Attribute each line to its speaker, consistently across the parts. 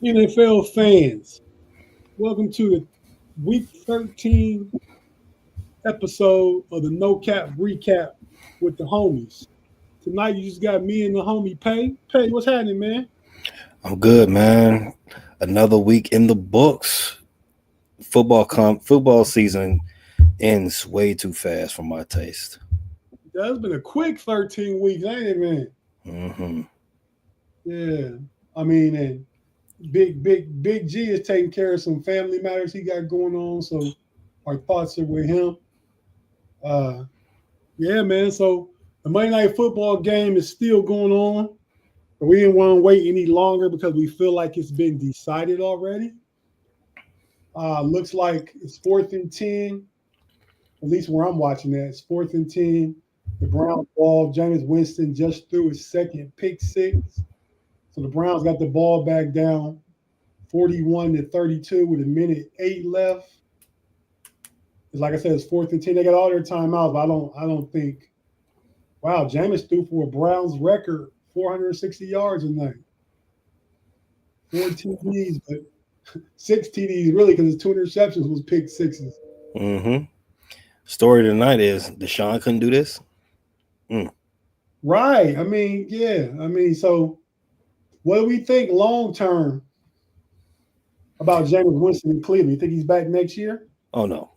Speaker 1: NFL fans, welcome to the Week 13 episode of the No Cap Recap with the homies. Tonight, you just got me and the homie Pay. Pay, what's happening, man?
Speaker 2: I'm good, man. Another week in the books. Football season ends way too fast for my taste.
Speaker 1: That's been a quick 13 weeks, ain't it, man?
Speaker 2: hmm
Speaker 1: Yeah. I mean, and Big G is taking care of some family matters he got going on, so our thoughts are with him. Uh, yeah, man. So the Monday Night Football game is still going on. But we didn't want to wait any longer because we feel like it's been decided already. Looks like it's 4th and 10, at least where I'm watching that. It's 4th and 10. The Browns ball, Jameis Winston just threw his second pick six. So the Browns got the ball back down 41-32 with a minute eight left. It's like I said, it's 4th and 10. They got all their timeouts, but I don't think wow, Jameis threw for a Browns record 460 yards a night. Four TDs, but six TDs really because his two interceptions was pick sixes.
Speaker 2: hmm Story tonight is Deshaun couldn't do this. Mm.
Speaker 1: Right. I mean, yeah. I mean, so what do we think long term about Jameis Winston in Cleveland? You think he's back next year?
Speaker 2: Oh no.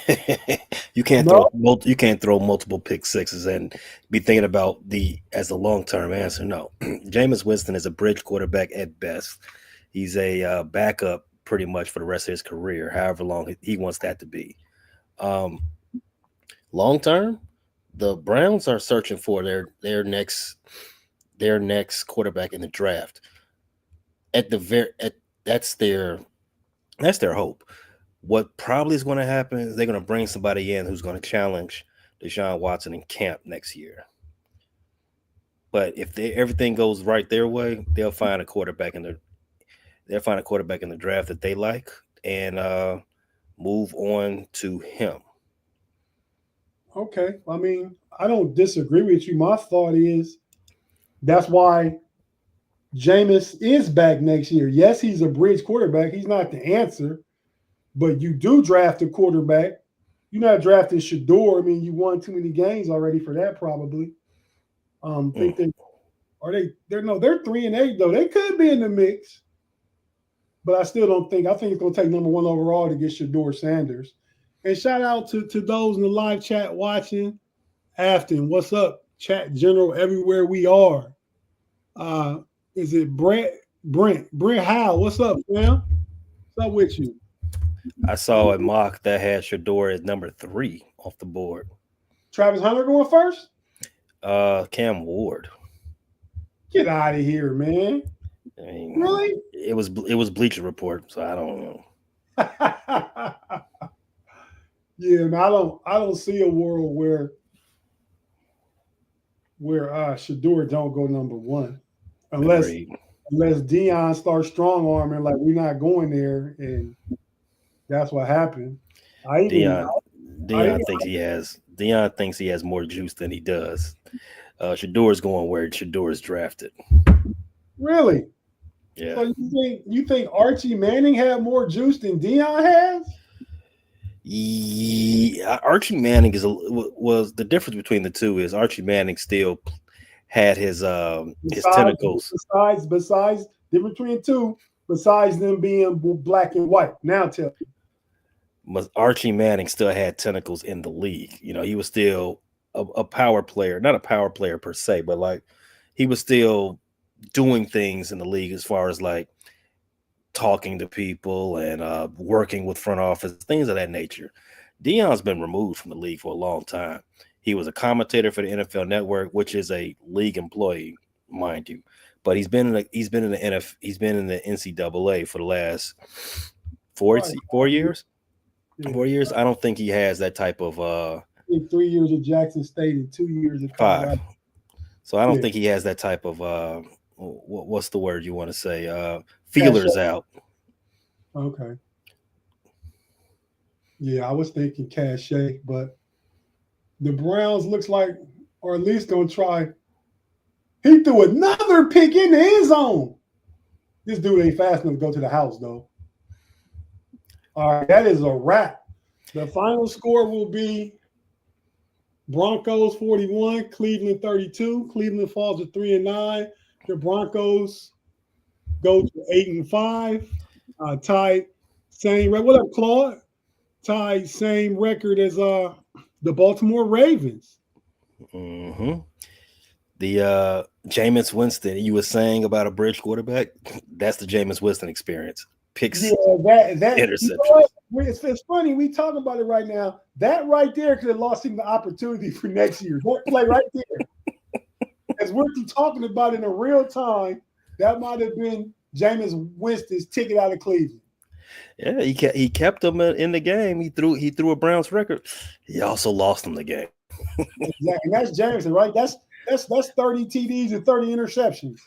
Speaker 1: No.
Speaker 2: You can't throw multiple pick sixes and be thinking about the as a long term answer. No, Jameis Winston is a bridge quarterback at best. He's a backup pretty much for the rest of his career, however long he wants that to be. Um, Long term, the Browns are searching for their next quarterback in the draft. At the very at that's their hope. What probably is going to happen is they're going to bring somebody in who's going to challenge Deshaun Watson in camp next year. But if everything goes right their way, they'll find a quarterback in the draft that they like and move on to him.
Speaker 1: Okay. I mean, I don't disagree with you. My thought is that's why Jameis is back next year. Yes, he's a bridge quarterback. He's not the answer, but you do draft a quarterback. You're not drafting Shador. I mean, you won too many games already for that, probably.
Speaker 2: Mm.
Speaker 1: Think they are they? They're no, they're 3-8 though. They could be in the mix, but I still don't think. I think it's going to take number one overall to get Shador Sanders. And shout out to those in the live chat watching. Afton, what's up? Chat general everywhere we are. Uh, is it Brent Howe? What's up, man? What's up with you?
Speaker 2: I saw a mock that had Shador at number 3 off the board.
Speaker 1: Travis Hunter going first?
Speaker 2: Cam Ward.
Speaker 1: Get out of here, man.
Speaker 2: I mean,
Speaker 1: Really?
Speaker 2: it was Bleacher Report, so I don't know.
Speaker 1: Yeah, man. I don't see a world where Shador don't go number one unless
Speaker 2: Agreed.
Speaker 1: unless Dion starts strong arming like we're not going there, and that's what happened. I even
Speaker 2: Dion
Speaker 1: I
Speaker 2: Dion thinks he has more juice than he does. Shador's going where Shador's drafted.
Speaker 1: really.
Speaker 2: Yeah.
Speaker 1: So you think Archie Manning had more juice than Dion has?
Speaker 2: Yeah, Archie Manning was the difference between the two is Archie Manning still had his
Speaker 1: Besides,
Speaker 2: tentacles.
Speaker 1: besides difference between two, besides them being black and white. Now tell me.
Speaker 2: Archie Manning still had tentacles in the league. He was still a power player, not a power player per se, but like he was still doing things in the league as far as like talking to people and working with front office, things of that nature. Dion's been removed from the league for a long time. He was a commentator for the NFL Network, which is a league employee, mind you. But he's been in the NCAA for the last four
Speaker 1: Right.
Speaker 2: 4 years.
Speaker 1: Yeah.
Speaker 2: 4 years. I don't think he has that type of
Speaker 1: 3 years at Jackson State and 2 years at
Speaker 2: five.
Speaker 1: Colorado.
Speaker 2: So I don't
Speaker 1: Yeah.
Speaker 2: think he has that type of what's the word you want to say?
Speaker 1: Cash
Speaker 2: Feelers out.
Speaker 1: Okay. Yeah, I was thinking cachet, but the Browns looks like, or at least gonna try. He threw another pick in the end zone. This dude ain't fast enough to go to the house, though. All right, that is a wrap. The final score will be Broncos 41, Cleveland 32. Cleveland falls to 3-9. The Broncos go to 8-5. Tied same record. What up, Claude? Tied same record as the Baltimore Ravens.
Speaker 2: Mm-hmm. The Jameis Winston you were saying about a bridge quarterback, that's the Jameis Winston experience. Picks,
Speaker 1: that
Speaker 2: interceptions.
Speaker 1: It's funny we talk about it right now. That right there could have lost him the opportunity for next year. That play right there, as we're talking about in a real time, that might have been Jameis Winston's ticket out of Cleveland.
Speaker 2: Yeah, he kept them in the game. He threw a Browns record. He also lost them the game.
Speaker 1: Exactly, and that's Jameson, right? That's 30 TDs and 30 interceptions.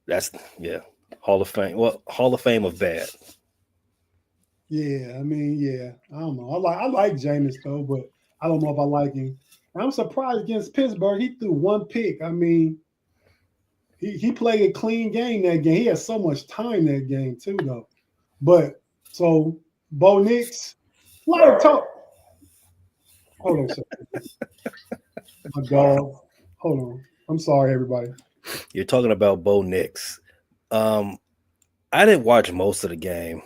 Speaker 2: That's Hall of Fame. Well, Hall of Fame of bad.
Speaker 1: Yeah, I mean, yeah, I don't know. I like Jameis though, but I don't know if I like him. I'm surprised against Pittsburgh. He threw one pick. I mean, he played a clean game that game. He had so much time that game too, though. But so Bo Nix, a lot of talk. Hold on a second. My dog. Hold on. I'm sorry, everybody.
Speaker 2: You're talking about Bo Nix. I didn't watch most of the game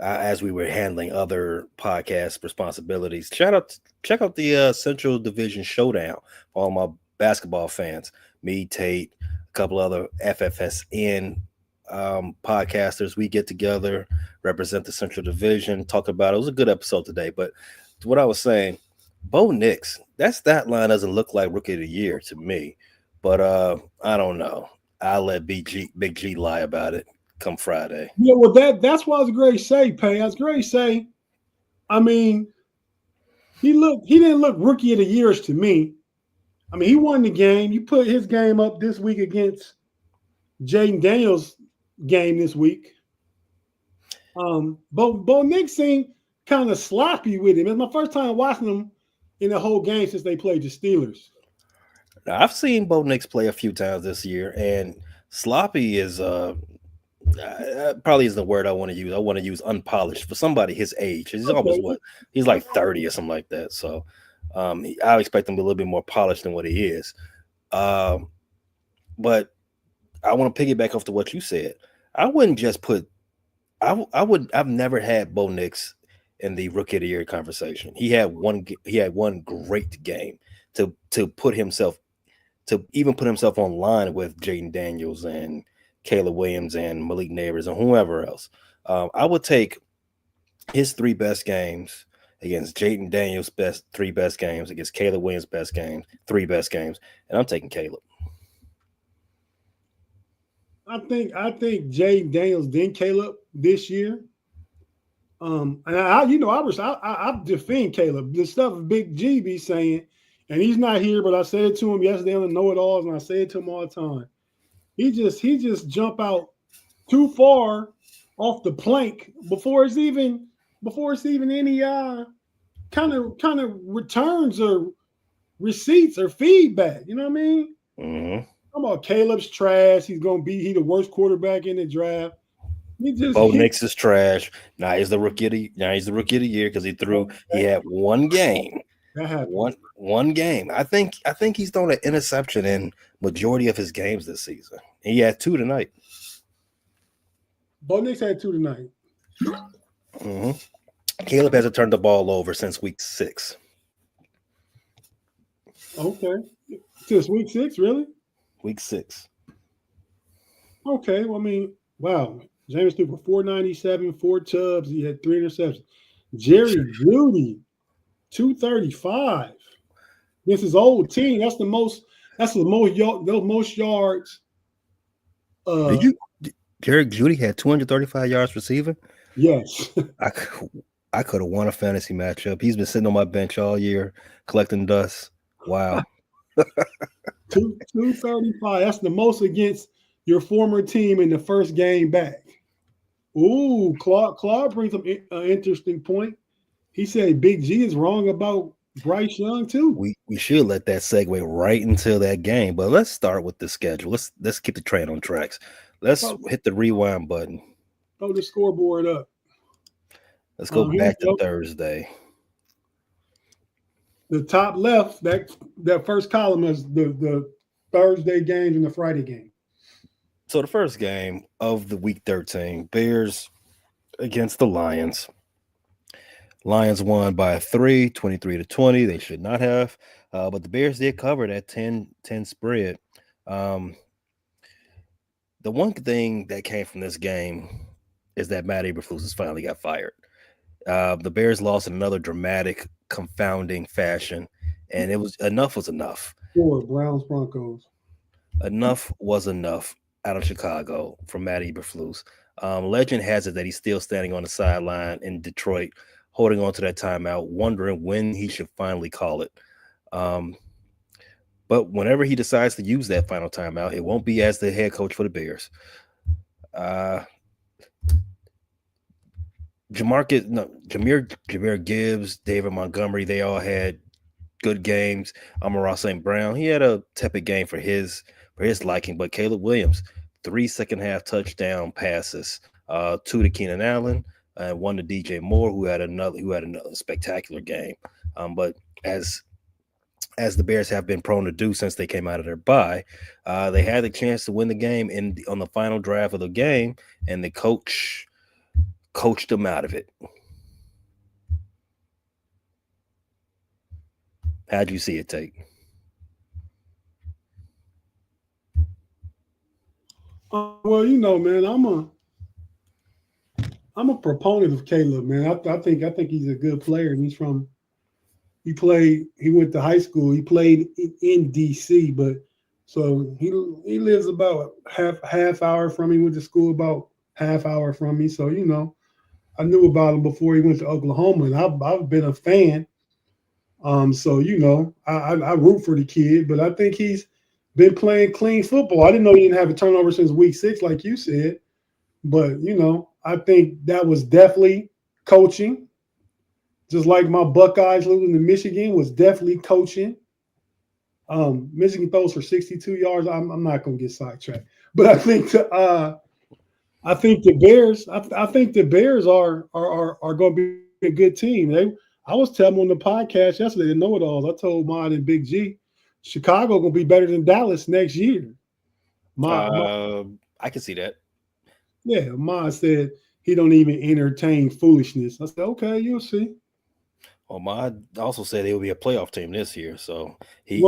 Speaker 2: as we were handling other podcast responsibilities. Check out the Central Division Showdown for all my basketball fans. Me, Tate, a couple other FFSN podcasters. We get together, represent the Central Division, talk about it. It was a good episode today. But what I was saying, Bo Nix, that stat line doesn't look like Rookie of the Year to me. But I don't know. I'll let Big G lie about it come Friday.
Speaker 1: Yeah, well, that's what I was going to say, Pay. I was going to say, I mean, he didn't look Rookie of the Years to me. I mean, he won the game. You put his game up this week against Jaden Daniels' game this week. Bo Nix seemed kind of sloppy with him. It's my first time watching him in the whole game since they played the Steelers.
Speaker 2: Now, I've seen Bo Nix play a few times this year, and sloppy is probably isn't the word I want to use. I want to use unpolished for somebody his age. He's almost he's like 30 or something like that. So I expect him to be a little bit more polished than what he is. But I want to piggyback off to what you said. I wouldn't just put. I've never had Bo Nix in the Rookie of the Year conversation. He had one great game to put himself on line with Jaden Daniels and Caleb Williams and Malik Neighbors and whoever else. I would take his three best games against Jaden Daniels' three best games, against Caleb Williams' three best games, and I'm taking Caleb.
Speaker 1: I think Jaden Daniels then Caleb this year. And I defend Caleb. The stuff Big G be saying, and he's not here, but I said it to him yesterday on the Know It Alls, and I say it to him all the time. He just jump out too far off the plank before it's even any kind of returns or receipts or feedback. You know what I mean?
Speaker 2: Mm-hmm.
Speaker 1: I'm about Caleb's trash. He's the worst quarterback in the draft.
Speaker 2: Bo Nix is trash. Now he's the rookie of the year because he had one game. One game. I think he's thrown an interception in majority of his games this season. He had two tonight.
Speaker 1: Bo Nix had two tonight.
Speaker 2: Mm-hmm. Caleb hasn't turned the ball over since week 6.
Speaker 1: Okay. Since week 6, really?
Speaker 2: Week 6.
Speaker 1: Okay. Well, I mean, wow. James threw for 497, 4 tubs. He had 3 interceptions. Jerry Jeudy, 235. This is old team. That's the most yards.
Speaker 2: Jerry Jeudy had 235 yards receiving?
Speaker 1: Yes.
Speaker 2: I could have won a fantasy matchup. He's been sitting on my bench all year collecting dust. Wow.
Speaker 1: 235. That's the most against your former team in the first game back. Ooh, Claude brings up an interesting point. He said Big G is wrong about Bryce Young too.
Speaker 2: We should let that segue right into that game, but let's start with the schedule. Let's keep the train on tracks. let's
Speaker 1: Throw,
Speaker 2: hit the rewind button.
Speaker 1: throw the scoreboard up.
Speaker 2: Let's go
Speaker 1: Here we
Speaker 2: back to
Speaker 1: go.
Speaker 2: Thursday.
Speaker 1: The top left, that first column is the Thursday games and the Friday game.
Speaker 2: So the first game of the week 13, Bears against the Lions. Lions won by 23 to 20. They should not have, but the Bears did cover that 10 spread. Um, the one thing that came from this game is that Matt Eberflus has finally got fired. The Bears lost in another dramatic, confounding fashion, and it was enough was enough.
Speaker 1: Four Browns Broncos.
Speaker 2: Enough was enough out of Chicago from Matt Eberflus. Legend has it that he's still standing on the sideline in Detroit, holding on to that timeout, wondering when he should finally call it. But whenever he decides to use that final timeout, it won't be as the head coach for the Bears. Jameer Gibbs, David Montgomery, they all had good games. Amon-Ra St. Brown, he had a tepid game for his liking, but Caleb Williams, 3 second half touchdown passes, 2 to Keenan Allen, and 1 to DJ Moore, who had another spectacular game. But as the Bears have been prone to do since they came out of their bye, they had the chance to win the game on the final drive of the game, and the coach coached them out of it. How'd you see it, Tate?
Speaker 1: Well, man, I'm a proponent of Caleb, man. I think he's a good player, and he went to high school. He played in DC, but so he lives about half hour from me. Went to school about half hour from me. So I knew about him before he went to Oklahoma, and I've been a fan. So I root for the kid, but I think he's been playing clean football. I didn't know he didn't have a turnover since week 6, like you said. But I think that was definitely coaching. Just like my Buckeyes losing to Michigan was definitely coaching. Michigan throws for 62 yards. I'm not going to get sidetracked, but I think the Bears. I think the Bears are going to be a good team. I was telling them on the podcast yesterday, the know-it-alls. I told Mod and Big G, Chicago going to be better than Dallas next year.
Speaker 2: I can see that.
Speaker 1: Yeah, Mod said he don't even entertain foolishness. I said, okay, you'll see.
Speaker 2: Well, Mod also said they will be a playoff team this year, so he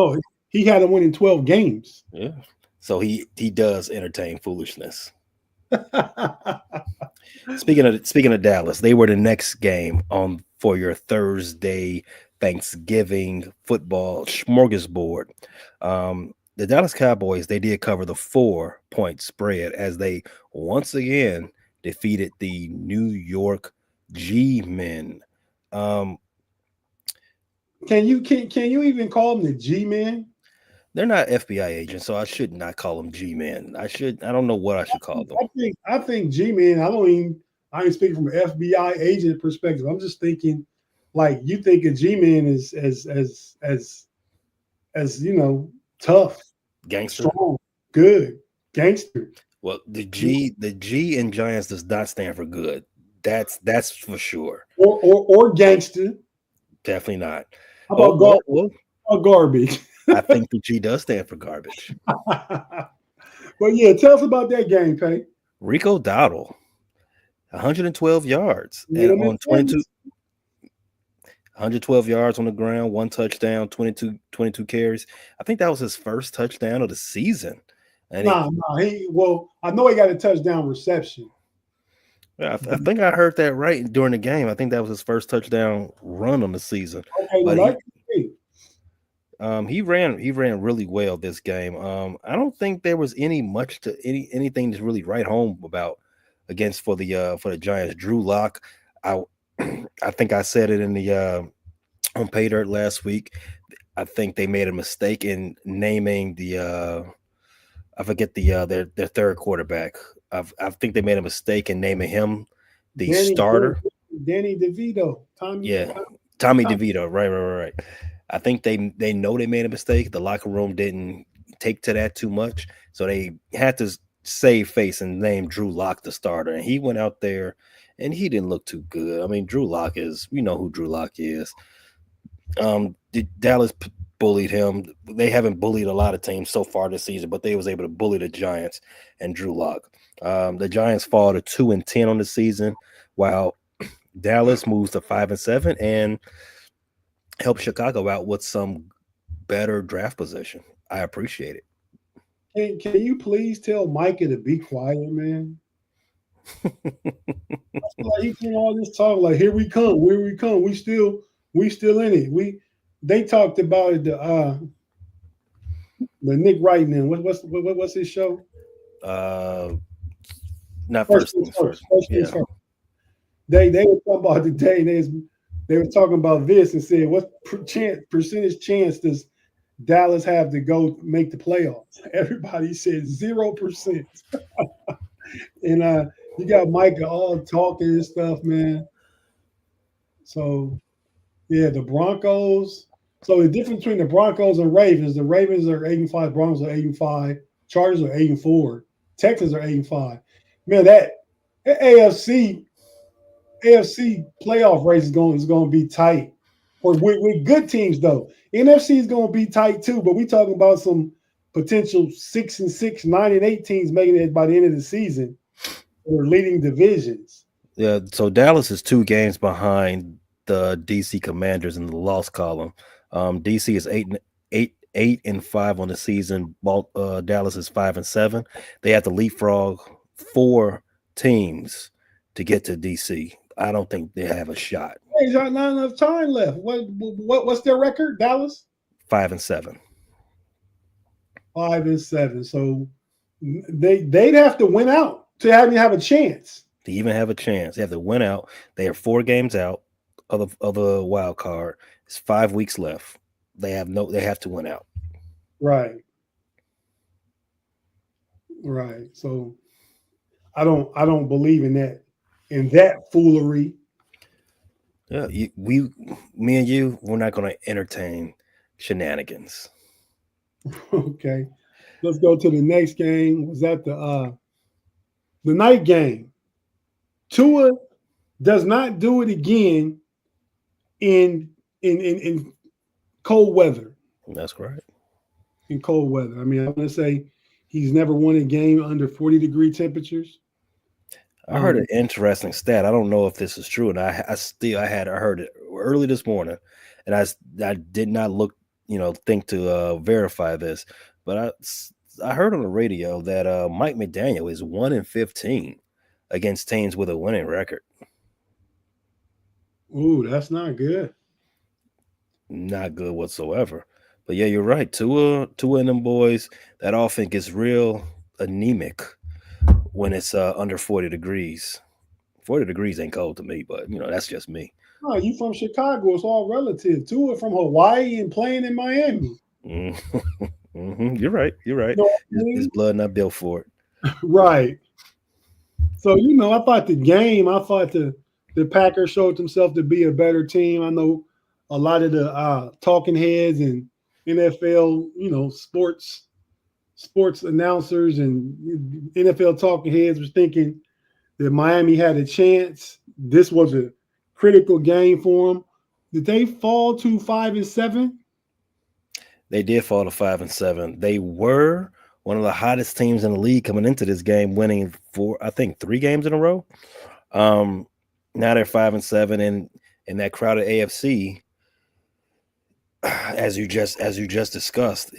Speaker 1: had them winning 12 games.
Speaker 2: Yeah, so he does entertain foolishness. Speaking of Dallas, they were the next game for your Thursday Thanksgiving football smorgasbord. The Dallas Cowboys, they did cover the 4-point spread as they once again defeated the New York G-Men.
Speaker 1: Can you even call them the G-Men?
Speaker 2: They're not FBI agents, so I should not call them G-Men. I don't know what I should call them.
Speaker 1: I think G-Men. I ain't speaking from an FBI agent perspective. I'm just thinking, like, you think a G-Man is as tough,
Speaker 2: gangster,
Speaker 1: strong, good, gangster.
Speaker 2: Well, the G in Giants does not stand for good. That's for sure.
Speaker 1: Or gangster.
Speaker 2: Definitely not.
Speaker 1: How about garbage?
Speaker 2: I think the G does stand for garbage.
Speaker 1: But yeah, tell us about that game, Pay.
Speaker 2: Rico Dowdle, 112 yards and on 112 yards on the ground, 1 touchdown, 22 carries. I think that was his first touchdown of the season. And
Speaker 1: I know he got a touchdown reception.
Speaker 2: Yeah, I think I heard that right during the game. I think that was his first touchdown run on the season.
Speaker 1: Okay,
Speaker 2: but he ran really well this game. I don't think there was anything to really write home about for the Giants. Drew Lock, I think I said it in the on Pay Dirt last week. I think they made a mistake in naming the I forget their third quarterback. I think they made a mistake in naming him the starter.
Speaker 1: Danny DeVito. Tommy
Speaker 2: DeVito. Right. I think they know they made a mistake. The locker room didn't take to that too much, so they had to save face and named Drew Lock the starter, and he went out there and he didn't look too good. I mean, Drew Lock is, we know who Drew Lock is. Dallas bullied him. They haven't bullied a lot of teams so far this season, but they was able to bully the Giants and Drew Lock. The Giants fall to 2-10 on the season, while Dallas moves to 5-7 and help Chicago out with some better draft position. I appreciate it.
Speaker 1: Can you please tell Micah to be quiet, man? I feel like he's doing all this talk like here we come, we still in it. They talked about it the Nick Wright now. What's his show?
Speaker 2: Uh, Not
Speaker 1: First
Speaker 2: first
Speaker 1: things
Speaker 2: things
Speaker 1: first.
Speaker 2: first.
Speaker 1: First
Speaker 2: Yeah.
Speaker 1: things first. They were talking about today, and they were talking about this and said, what percentage chance does Dallas have to go make the playoffs? Everybody said 0%. And you got Micah all talking and stuff, man. So yeah, the Broncos. So the difference between the Broncos and Ravens, the Ravens are 8-5, Broncos are 8-5, Chargers are 8-4, Texans are 8-5. Man, that AFC playoff race is going to be tight. Or with good teams though. NFC is going to be tight too, but we talking about some potential 6-6, 9-8 teams making it by the end of the season. Or leading divisions.
Speaker 2: Yeah, so Dallas is 2 games behind the DC Commanders in the loss column. DC is 8-5 on the season. Dallas is 5-7. They have to leapfrog 4 teams to get to DC. I don't think they have a shot.
Speaker 1: Hey, there's not enough time left. What's their record? Dallas
Speaker 2: 5-7.
Speaker 1: 5-7. So they'd have to win out to have a chance.
Speaker 2: To even have a chance, they have to win out. They are 4 games out of the wild card. It's 5 weeks left. They have to win out.
Speaker 1: Right. Right. So I don't believe in that foolery.
Speaker 2: Yeah, me and you, we're not going to entertain shenanigans.
Speaker 1: Okay. Let's go to the next game. Was that the night game? Tua does not do it again in cold weather.
Speaker 2: That's right.
Speaker 1: In cold weather. I mean, I want to say he's never won a game under 40-degree temperatures.
Speaker 2: I heard an interesting stat. I don't know if this is true, and I heard it early this morning, and I did not think to verify this, but I heard on the radio that Mike McDaniel is 1-15 against teams with a winning record.
Speaker 1: Ooh, that's not good.
Speaker 2: Not good whatsoever. But yeah, you're right. Tua and them boys, that offense gets real anemic when it's under 40 degrees. 40 degrees ain't cold to me, but that's just me.
Speaker 1: Oh, you from Chicago? It's all relative. Tua from Hawaii and playing in Miami.
Speaker 2: Mm-hmm. You're right. You're right.
Speaker 1: You know what I mean?
Speaker 2: His blood not built for it.
Speaker 1: Right. So I thought the Packers showed themselves to be a better team. I know a lot of the talking heads and NFL, sports announcers and NFL talking heads was thinking that Miami had a chance. This was a critical game for them. Did they fall to 5-7?
Speaker 2: They did fall to 5-7. They were one of the hottest teams in the league coming into this game, winning I think 3 games in a row. Now they're 5-7, and in that crowded AFC, as you just discussed,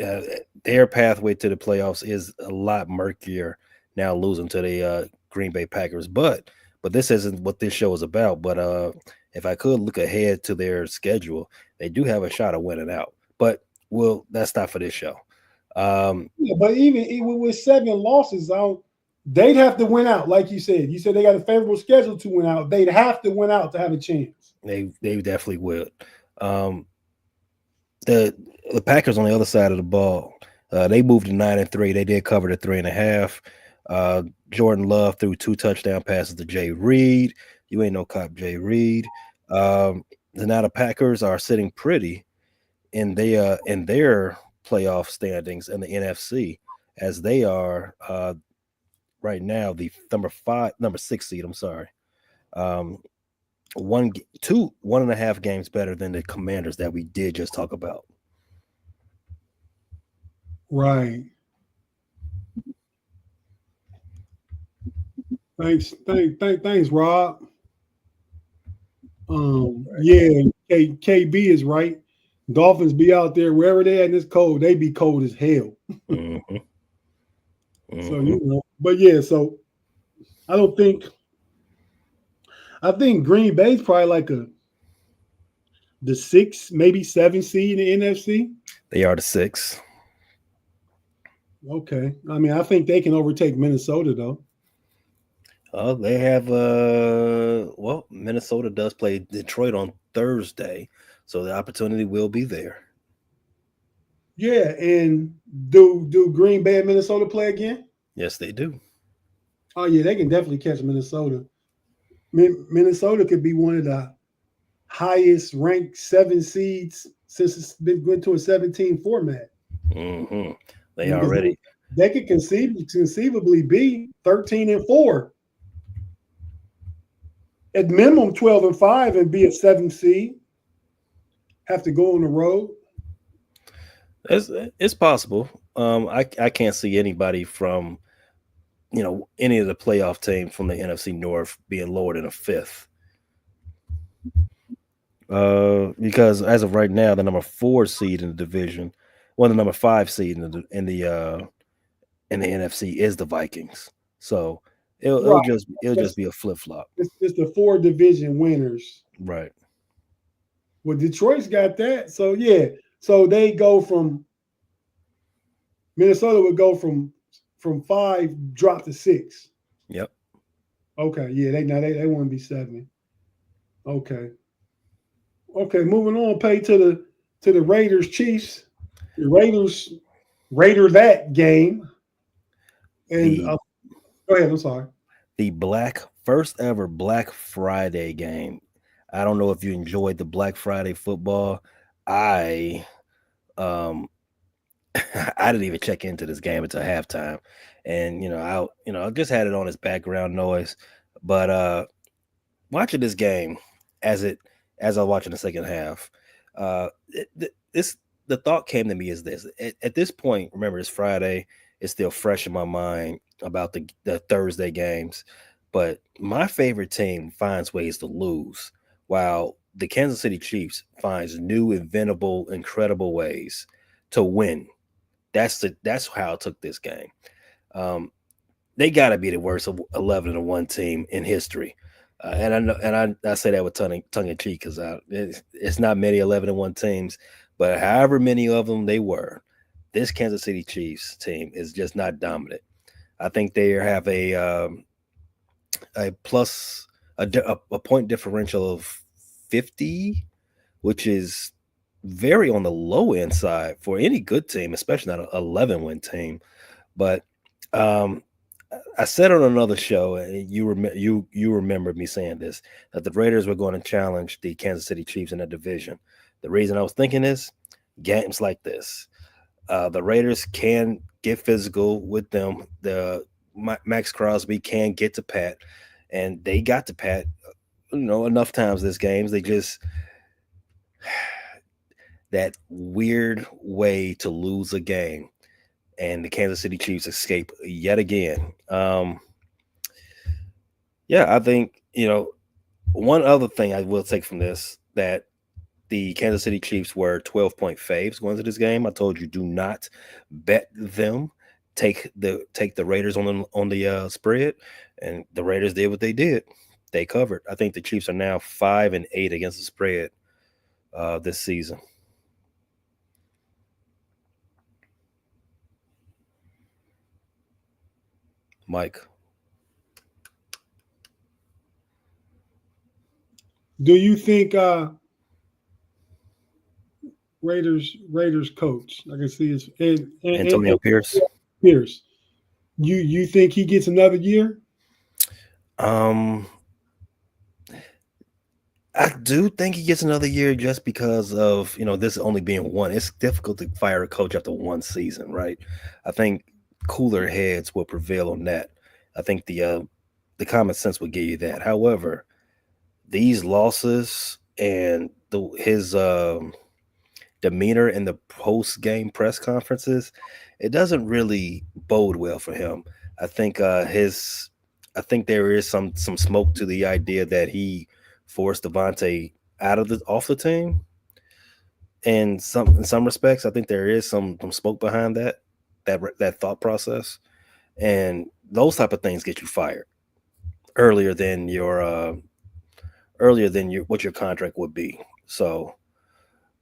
Speaker 2: their pathway to the playoffs is a lot murkier now, losing to the Green Bay Packers. But this isn't what this show is about. But if I could look ahead to their schedule, they do have a shot of winning out. But that's not for this show.
Speaker 1: But even with 7 losses, they'd have to win out, like you said. You said they got a favorable schedule to win out. They'd have to win out to have a chance.
Speaker 2: They definitely would. The Packers on the other side of the ball, they moved to 9-3. They did cover the 3.5. Jordan Love threw 2 touchdown passes to Jay Reed. You ain't no cop, Jay Reed. Now the Packers are sitting pretty in their playoff standings in the NFC, as they are right now the number 6 seed. I'm sorry. Um, 1.5 games better than the Commanders that we did just talk about.
Speaker 1: Right. Thanks, Rob. Yeah, KB is right. Dolphins be out there wherever they at in this cold, they be cold as hell.
Speaker 2: Mm-hmm.
Speaker 1: So
Speaker 2: Mm-hmm.
Speaker 1: but yeah, so I don't think I think Green Bay's probably like the 6, maybe 7 seed in the NFC.
Speaker 2: They are the 6.
Speaker 1: Okay, I mean I think they can overtake Minnesota though.
Speaker 2: They have Minnesota does play Detroit on Thursday, so the opportunity will be there.
Speaker 1: Yeah, and do Green Bay and Minnesota play again?
Speaker 2: Yes, they do.
Speaker 1: Oh yeah, they can definitely catch Minnesota. Minnesota could be one of the highest ranked 7 seeds since it's been went to a 17 format.
Speaker 2: Mm-hmm.
Speaker 1: I
Speaker 2: They
Speaker 1: mean, because
Speaker 2: already.
Speaker 1: they could conceivably be 13-4 at minimum, 12-5, and be a 7 seed. Have to go on the road.
Speaker 2: It's possible. I can't see anybody from any of the playoff teams from the NFC North being lower than a fifth. Because as of right now, the number 4 seed in the division, the number 5 seed in the NFC is the Vikings. So
Speaker 1: Right.
Speaker 2: it'll
Speaker 1: That's,
Speaker 2: just be a flip flop.
Speaker 1: it's the 4 division winners.
Speaker 2: Right.
Speaker 1: Well, Detroit's got that. So yeah. So they go from Minnesota would go from 5 drop to 6.
Speaker 2: Yep.
Speaker 1: Okay, yeah, they want to be 7. Okay. Okay, moving on, pay to the Raiders Chiefs. The Raider that game. And
Speaker 2: The
Speaker 1: go ahead, I'm sorry.
Speaker 2: the first ever Black Friday game. I don't know if you enjoyed the Black Friday football. I um I didn't even check into this game until halftime, and I just had it on as background noise. But watching this game as I was watching the second half, this the thought came to me is this: at this point, remember it's Friday, it's still fresh in my mind about the Thursday games, but my favorite team finds ways to lose, while the Kansas City Chiefs finds new, inventable, incredible ways to win. That's how I took this game. Um, they got to be the worst of 11-1 team in history. And I know, and I say that with tongue in cheek because it's not many 11-1 teams, but however many of them they were, this Kansas City Chiefs team is just not dominant. I think they have a plus a point differential of 50, which is very on the low end side for any good team, especially not an 11-win team. But um, I said on another show, and you remember me saying this, that the Raiders were going to challenge the Kansas City Chiefs in that division. The reason I was thinking is games like this, the Raiders can get physical with them. The Max Crosby can get to Pat, and they got to Pat, enough times this games. They just that weird way to lose a game, and the Kansas City Chiefs escape yet again. Yeah, I think one other thing I will take from this, that the Kansas City Chiefs were 12-point faves going into this game. I told you do not bet them. Take the Raiders on the spread, and the Raiders did what they did. They covered. I think the Chiefs are now 5-8 against the spread this season. Mike,
Speaker 1: Do you think Raiders coach? I can see his
Speaker 2: Antonio Pierce.
Speaker 1: Pierce. You think he gets another year?
Speaker 2: Um, I do think he gets another year just because of this only being one. It's difficult to fire a coach after one season, right? I think cooler heads will prevail on that. I think the common sense would give you that. However, these losses and his demeanor in the post game press conferences, it doesn't really bode well for him. I think I think there is some smoke to the idea that he forced Devontae off the team. And in some respects, I think there is some smoke behind that thought process, and those type of things get you fired earlier than your what your contract would be. So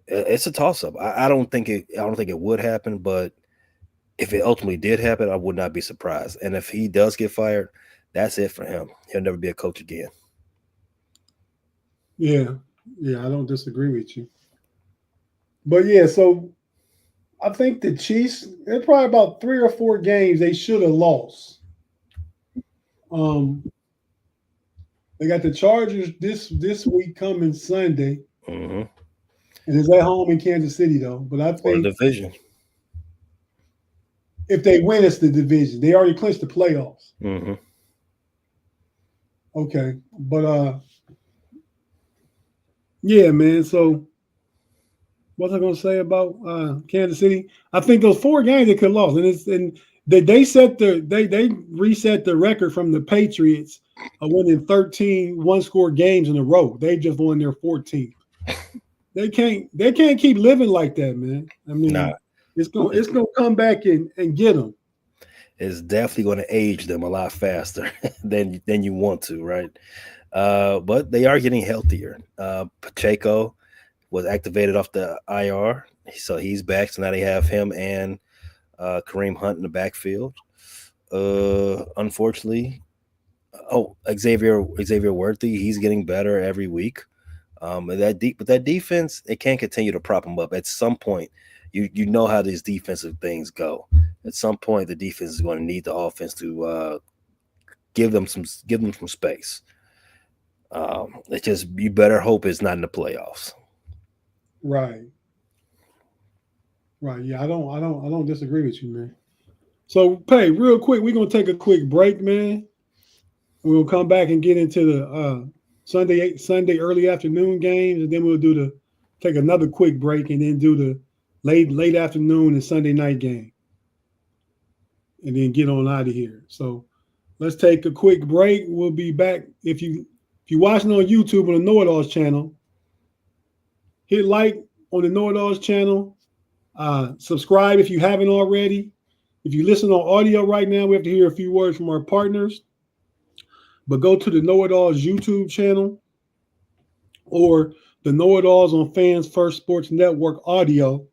Speaker 2: it's a toss up. I don't think it would happen, but if it ultimately did happen, I would not be surprised. And if he does get fired, that's it for him. He'll never be a coach again.
Speaker 1: Yeah, yeah, I don't disagree with you. But yeah, so I think the Chiefs, they're probably about 3 or 4 games they should have lost. Um, they got the Chargers this week coming Sunday,
Speaker 2: Hmm.
Speaker 1: and it's at home in Kansas City though. But I
Speaker 2: For the
Speaker 1: think
Speaker 2: division.
Speaker 1: if they win, it's the division. They already clinched the playoffs.
Speaker 2: Hmm.
Speaker 1: Okay, but yeah, man. So what was I gonna say about Kansas City? I think those 4 games they could have lost, and they reset the record from the Patriots winning 13 one-score games in a row. They just won their 14th. They can't keep living like that, man. I
Speaker 2: Nah,
Speaker 1: mean,
Speaker 2: it's,
Speaker 1: it's gonna come back and get them.
Speaker 2: it's definitely going to age them a lot faster than you want to, right? But they are getting healthier. Pacheco was activated off the IR, so he's back. So now they have him and Kareem Hunt in the backfield. Unfortunately, Xavier Worthy, he's getting better every week. But that defense, it can't continue to prop him up. At some point, you know how these defensive things go. At some point, the defense is going to need the offense to give them some space. It's just you better hope it's not in the playoffs.
Speaker 1: Right, right. Yeah, I don't disagree with you, man. So, Pay, real quick, we're gonna take a quick break, man. We'll come back and get into the Sunday early afternoon games, and then we'll take another quick break, and then do the late afternoon and Sunday night game, and then get on out of here. So let's take a quick break. We'll be back. If you're watching on YouTube on the Know It Alls channel, hit like on the Know It Alls channel. Subscribe if you haven't already. If you listen on audio right now, we have to hear a few words from our partners. But go to the Know It Alls YouTube channel or the Know It Alls on Fans First Sports Network audio,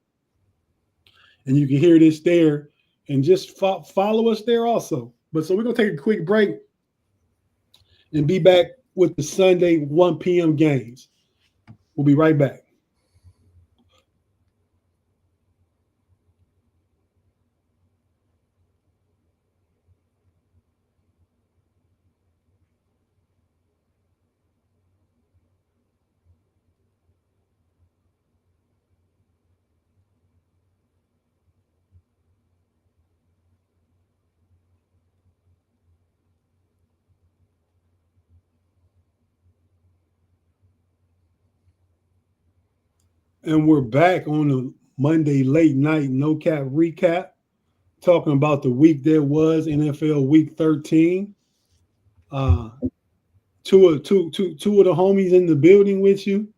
Speaker 1: and you can hear this there. And just follow us there also. But so we're gonna take a quick break and be back with the Sunday 1 p.m. games. We'll be right back. And we're back on the Monday late night no cap recap, talking about the week that was NFL Week 13. Uh, two of the homies in the building with you.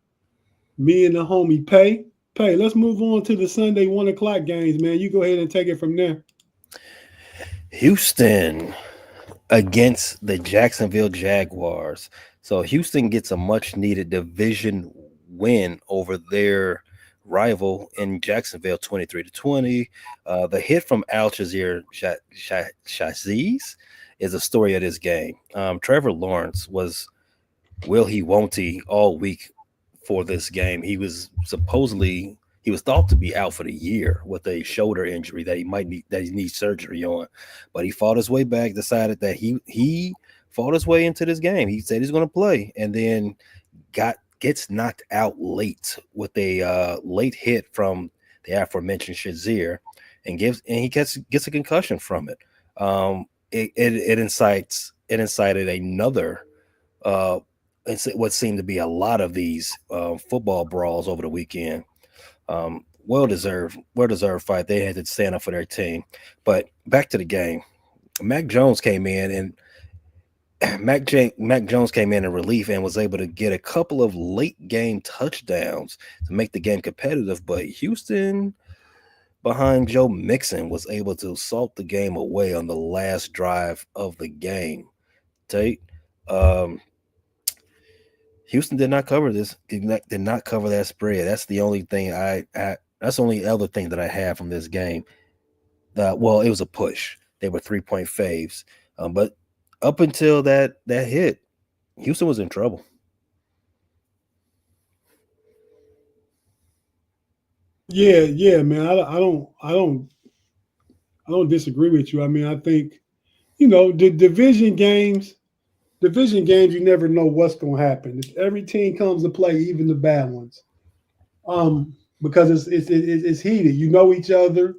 Speaker 1: Me and the homie Pay. Pay, let's move on to the Sunday 1 o'clock games, man. You go ahead and take it from there.
Speaker 2: Houston against the Jacksonville Jaguars. So Houston gets a much needed division win over their rival in Jacksonville 23-20. The hit from Al Shazier Shaziz is a story of this game. Trevor Lawrence was will he won't he all week for this game. He was thought to be out for the year with a shoulder injury that he needs surgery on, but he fought his way back. Decided that he fought his way into this game. He said he's going to play, and then gets knocked out late with a late hit from the aforementioned Shazier, and he gets a concussion from it. it incited another what seemed to be a lot of these football brawls over the weekend. Well deserved fight. They had to stand up for their team. But back to the game. Mac Jones came in and Mac Jones came in relief and was able to get a couple of late game touchdowns to make the game competitive. But Houston, behind Joe Mixon, was able to salt the game away on the last drive of the game. Tate, um, Houston did not cover this. Did not cover that spread. That's the only thing that's the only other thing that I have from this game. Well, it was a push. They were 3-point faves, but up until that hit, Houston was in trouble.
Speaker 1: Yeah, man. I don't disagree with you. I mean, I think the division games, you never know what's going to happen. Every team comes to play, even the bad ones, because it's heated. You know each other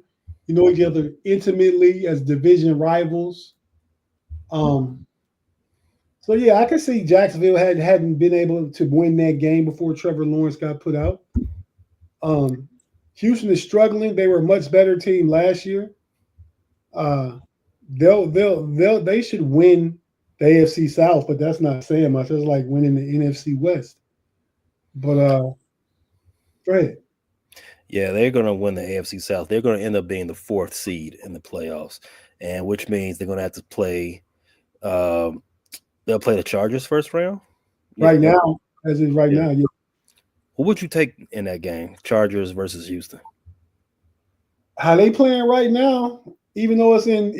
Speaker 1: intimately as division rivals. Um, so yeah, I can see Jacksonville hadn't been able to win that game before Trevor Lawrence got put out. Um, Houston is struggling. They were a much better team last year. Uh, they should win the AFC South, but that's not saying much. It's like winning the NFC West. But go ahead.
Speaker 2: Yeah, they're going to win the AFC South. They're going to end up being the 4th seed in the playoffs, and which means they're going to have to play. Um, they'll play the Chargers first round.
Speaker 1: Right now, as is right now, yeah.
Speaker 2: Who would you take in that game? Chargers versus Houston.
Speaker 1: How they playing right now? Even though it's in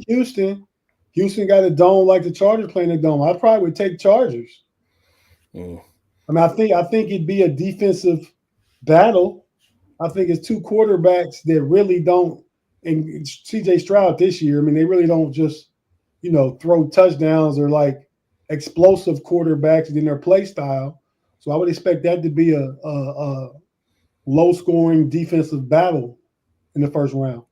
Speaker 1: Houston, Houston got a dome like the Chargers playing a dome. I probably would take Chargers.
Speaker 2: Mm.
Speaker 1: I mean, I think it'd be a defensive battle. I think it's two quarterbacks that really don't. And C.J. Stroud this year, I mean, they really don't just throw touchdowns or like explosive quarterbacks in their play style. So I would expect that to be a low scoring defensive battle in the first round.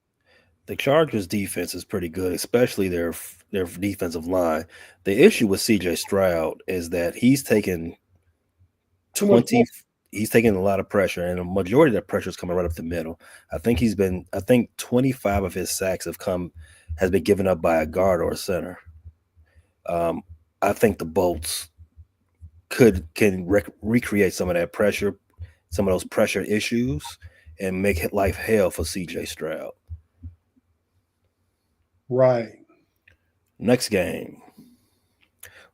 Speaker 2: The Chargers defense is pretty good, especially their defensive line. The issue with CJ Stroud is that he's taken 20 he's taking a lot of pressure, and a majority of that pressure is coming right up the middle. I think 25 of his sacks has been given up by a guard or a center. I think the Bolts can recreate some of that pressure, some of those pressure issues, and make life hell for CJ Stroud.
Speaker 1: Right.
Speaker 2: Next game,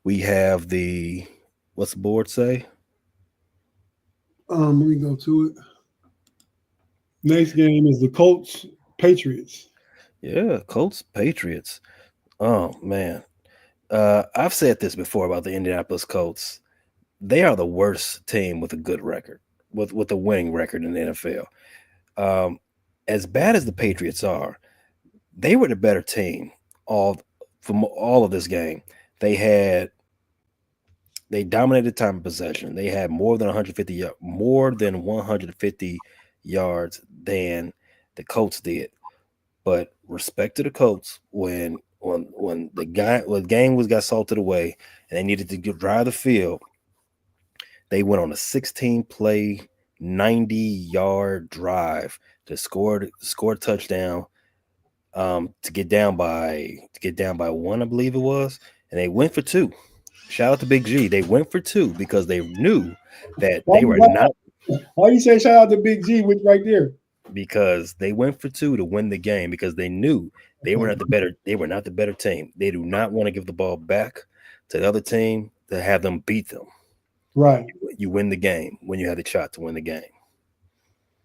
Speaker 2: we have what's the board say?
Speaker 1: Let me go to it. Next game is the Colts Patriots.
Speaker 2: Yeah, Colts Patriots. Oh man, I've said this before about the Indianapolis Colts. They are the worst team with a good record, with a winning record in the NFL. As bad as the Patriots are, they were the better team from all of this game. They dominated time of possession. They had more than 150 yards than the Colts did. But respect to the Colts when the game got salted away and they needed to drive the field. They went on a 16-play, 90-yard drive to score a touchdown. To get down by one, I believe it was, and they went for 2. Shout out to Big G. They went for 2 because they knew that they were not.
Speaker 1: Why you say shout out to Big G with right there?
Speaker 2: Because they went for 2 to win the game because they knew they were not the better. They were not the better team. They do not want to give the ball back to the other team to have them beat them.
Speaker 1: Right.
Speaker 2: You win the game when you have the shot to win the game.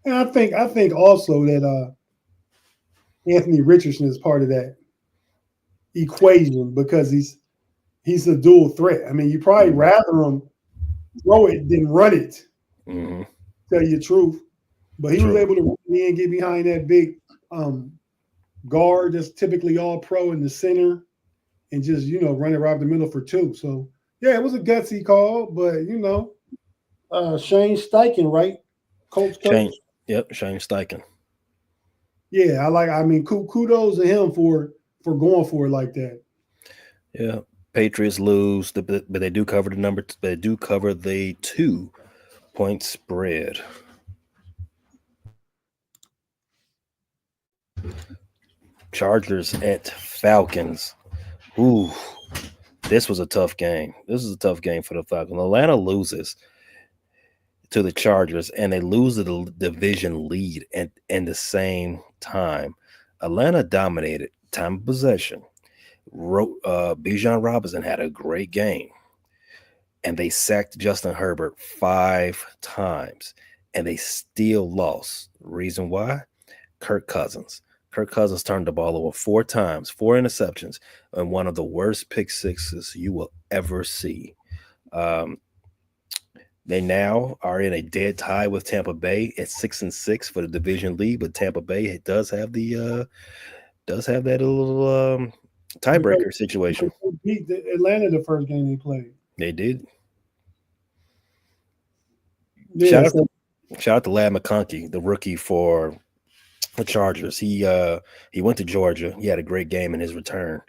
Speaker 1: And I think also that Anthony Richardson is part of that equation because he's a dual threat. I mean, you probably rather him throw it than run it.
Speaker 2: Mm-hmm.
Speaker 1: Tell you the truth, but he was able to run in, get behind that big guard that's typically all pro in the center, and just run it right up the middle for 2. So yeah, it was a gutsy call, but Shane Steichen, right? Coach.
Speaker 2: Yep, Shane Steichen.
Speaker 1: Yeah, kudos to him for going for it like that.
Speaker 2: Yeah, Patriots lose, but they do cover the number. They do cover the 2-point spread. Chargers at Falcons. Ooh, this was a tough game. This is a tough game for the Falcons. Atlanta loses to the Chargers, and they lose the division lead at the same time. Atlanta dominated time of possession. Bijan Robinson had a great game, and they sacked Justin Herbert 5 times, and they still lost. Reason why? Kirk Cousins. Kirk Cousins turned the ball over 4 times, 4 interceptions, and one of the worst pick sixes you will ever see. They now are in a dead tie with Tampa Bay at 6-6 for the division lead, but Tampa Bay does have that little tiebreaker situation.
Speaker 1: They beat Atlanta the first game they played.
Speaker 2: They did.
Speaker 1: Yeah,
Speaker 2: shout out to Lad McConkey, the rookie for the Chargers. He went to Georgia. He had a great game in his return